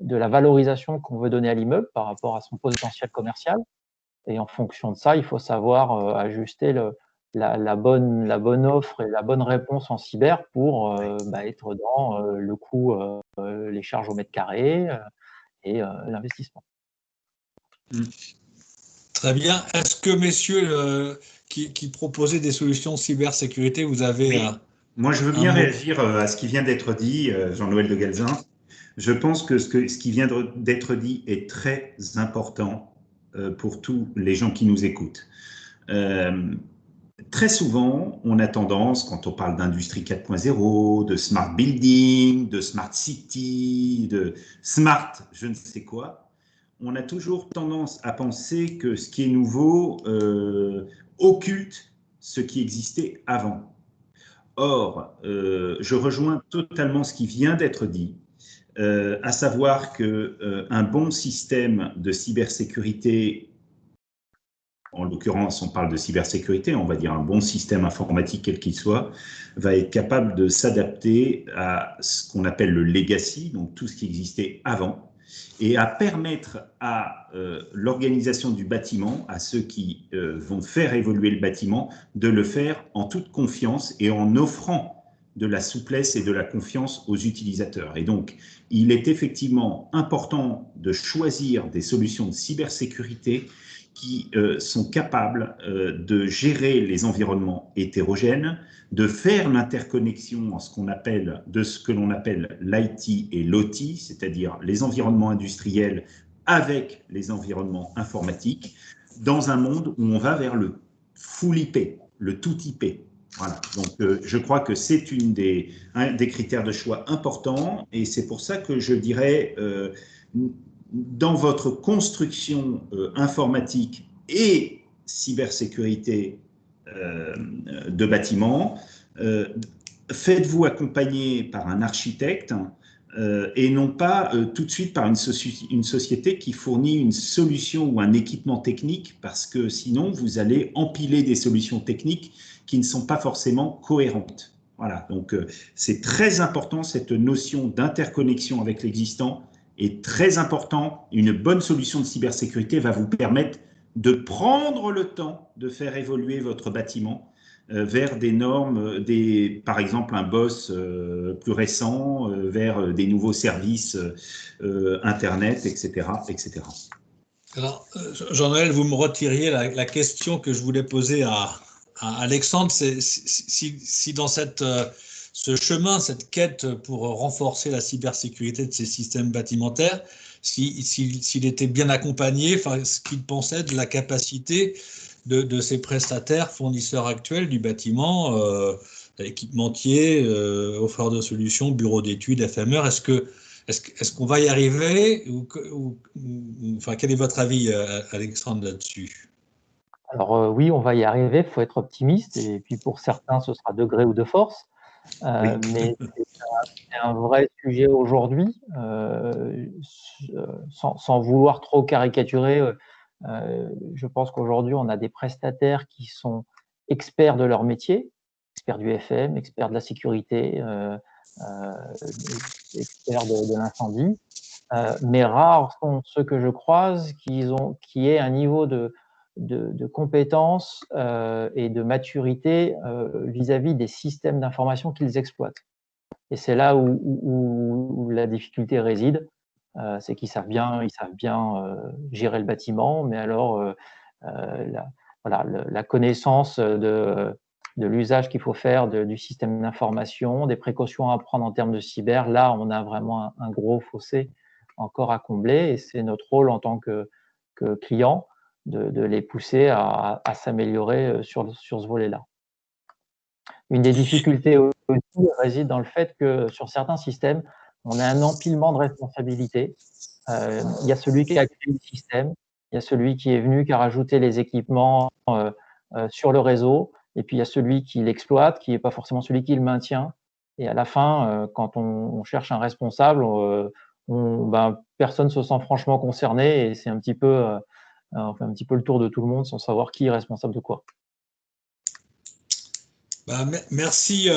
H: la valorisation qu'on veut donner à l'immeuble par rapport à son potentiel commercial. Et en fonction de ça, il faut savoir ajuster la bonne offre et la bonne réponse en cyber pour être dans le coût, les charges au mètre carré et l'investissement.
A: Très bien. Est-ce que, messieurs, qui proposaient des solutions de cybersécurité, vous avez...
G: Oui. Moi, je veux bien réagir à ce qui vient d'être dit, Jean-Noël de Galzin. Je pense que ce qui vient d'être dit est très important pour tous les gens qui nous écoutent. Très souvent, on a tendance, quand on parle d'industrie 4.0, de smart building, de smart city, de smart je ne sais quoi, on a toujours tendance à penser que ce qui est nouveau occulte ce qui existait avant. Or, je rejoins totalement ce qui vient d'être dit, à savoir qu'un bon système de cybersécurité, en l'occurrence on parle de cybersécurité, on va dire un bon système informatique quel qu'il soit, va être capable de s'adapter à ce qu'on appelle le legacy, donc tout ce qui existait avant, et à permettre à l'organisation du bâtiment, à ceux qui vont faire évoluer le bâtiment, de le faire en toute confiance et en offrant de la souplesse et de la confiance aux utilisateurs. Et donc, il est effectivement important de choisir des solutions de cybersécurité qui sont capables de gérer les environnements hétérogènes, de faire l'interconnexion en ce que l'on appelle l'IT et l'OT, c'est-à-dire les environnements industriels avec les environnements informatiques, dans un monde où on va vers le full IP, le tout IP. Voilà. Donc, je crois que c'est un des critères de choix importants, et c'est pour ça que je dirais dans votre construction informatique et cybersécurité de bâtiments, faites-vous accompagner par un architecte et non pas tout de suite par une société qui fournit une solution ou un équipement technique, parce que sinon vous allez empiler des solutions techniques qui ne sont pas forcément cohérentes. Voilà, donc c'est très important, cette notion d'interconnexion avec l'existant est très important. Une bonne solution de cybersécurité va vous permettre de prendre le temps de faire évoluer votre bâtiment vers des normes, par exemple un BOSS plus récent, vers des nouveaux services Internet, etc. etc.
A: Alors, Jean-Noël, vous me retiriez la question que je voulais poser à Alexandre, c'est si dans ce chemin, cette quête pour renforcer la cybersécurité de ces systèmes bâtimentaires, s'il était bien accompagné, enfin, ce qu'il pensait de la capacité de ces prestataires, fournisseurs actuels du bâtiment, équipementiers, offreurs de solutions, bureaux d'études, FMR. Est-ce qu'on va y arriver enfin, quel est votre avis, Alexandre, là-dessus?
H: Alors oui, on va y arriver, il faut être optimiste, et puis pour certains, ce sera de gré ou de force, mais c'est un vrai sujet aujourd'hui, sans vouloir trop caricaturer. Je pense qu'aujourd'hui, on a des prestataires qui sont experts de leur métier, experts du FM, experts de la sécurité, experts de l'incendie, mais rares sont ceux que je croise qui aient un niveau de compétences et de maturité vis-à-vis des systèmes d'information qu'ils exploitent. Et c'est là où la difficulté réside, c'est qu'ils savent bien gérer le bâtiment, mais alors la connaissance de l'usage qu'il faut faire du système d'information, des précautions à prendre en termes de cyber, là on a vraiment un gros fossé encore à combler, et c'est notre rôle en tant que client de les pousser à s'améliorer sur ce volet-là. Une des difficultés aussi réside dans le fait que sur certains systèmes, on a un empilement de responsabilités. Il y a celui qui a créé le système, il y a celui qui est venu, qui a rajouté les équipements sur le réseau, et puis il y a celui qui l'exploite, qui n'est pas forcément celui qui le maintient. Et à la fin, quand on cherche un responsable, personne ne se sent franchement concerné, et c'est un petit peu... on fait un petit peu le tour de tout le monde sans savoir qui est responsable de quoi.
A: Merci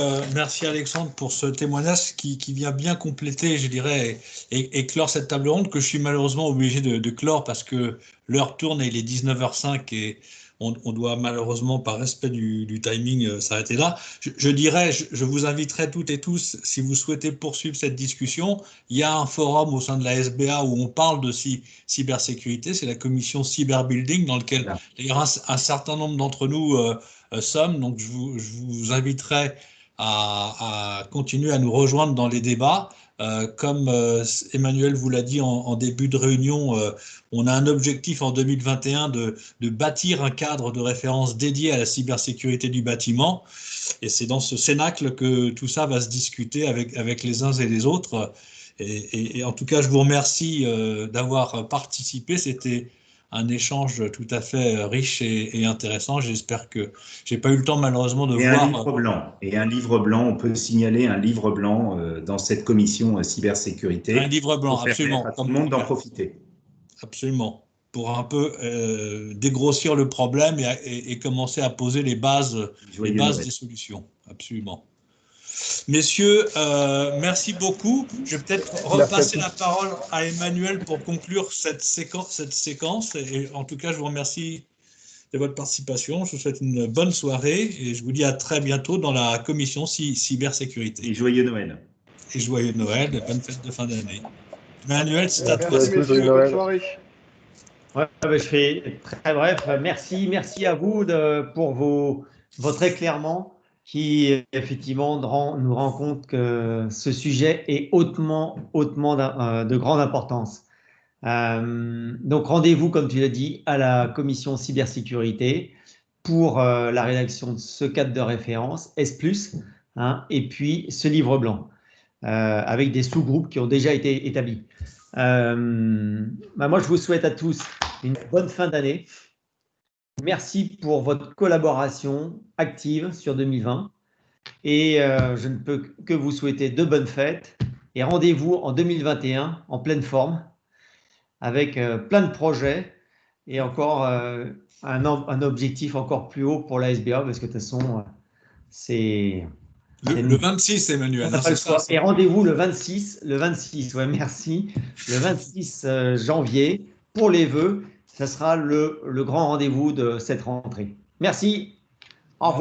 A: Alexandre pour ce témoignage qui vient bien compléter, je dirais, et clore cette table ronde que je suis malheureusement obligé de clore parce que l'heure tourne et il est 19h05 et on doit malheureusement, par respect du timing, s'arrêter là. Je vous inviterai toutes et tous, si vous souhaitez poursuivre cette discussion, il y a un forum au sein de la SBA où on parle de cybersécurité, c'est la commission Cyberbuilding dans lequel il y aura un certain nombre d'entre nous sommes. Donc, je vous inviterai à continuer à nous rejoindre dans les débats. Comme Emmanuel vous l'a dit en début de réunion, on a un objectif en 2021 de bâtir un cadre de référence dédié à la cybersécurité du bâtiment. Et c'est dans ce cénacle que tout ça va se discuter avec les uns et les autres. Et en tout cas, je vous remercie d'avoir participé. C'était un échange tout à fait riche et intéressant. J'espère que j'ai pas eu le temps malheureusement de voir.
G: Un livre blanc, on peut signaler un livre blanc dans cette commission cybersécurité.
A: Un livre blanc, absolument.
G: Pour tout le monde d'en profiter.
A: Absolument. Pour un peu dégrossir le problème et commencer à poser les bases des solutions. Absolument. Messieurs, merci beaucoup. Je vais peut-être repasser la parole à Emmanuel pour conclure cette séquence. Et en tout cas, je vous remercie de votre participation. Je vous souhaite une bonne soirée et je vous dis à très bientôt dans la commission cybersécurité.
G: Et joyeux Noël.
A: Et joyeux Noël, et bonne fête de fin d'année. Emmanuel, c'est à toi.
I: Merci, messieurs, bonne soirée.
J: Ouais, je fais très bref. Merci à vous pour votre éclairement qui effectivement nous rend compte que ce sujet est hautement de grande importance. Donc rendez-vous, comme tu l'as dit, à la commission cybersécurité pour la rédaction de ce cadre de référence S+, et puis ce livre blanc avec des sous-groupes qui ont déjà été établis. Moi, je vous souhaite à tous une bonne fin d'année. Merci pour votre collaboration active sur 2020. Et je ne peux que vous souhaiter de bonnes fêtes. Et rendez-vous en 2021 en pleine forme, avec plein de projets et encore un objectif encore plus haut pour la SBA, parce que de toute façon, c'est...
A: Le 26, Emmanuel.
J: Hein, ça. Et rendez-vous le 26, ouais, merci, le 26 janvier pour les vœux. Ça sera le grand rendez-vous de cette rentrée. Merci.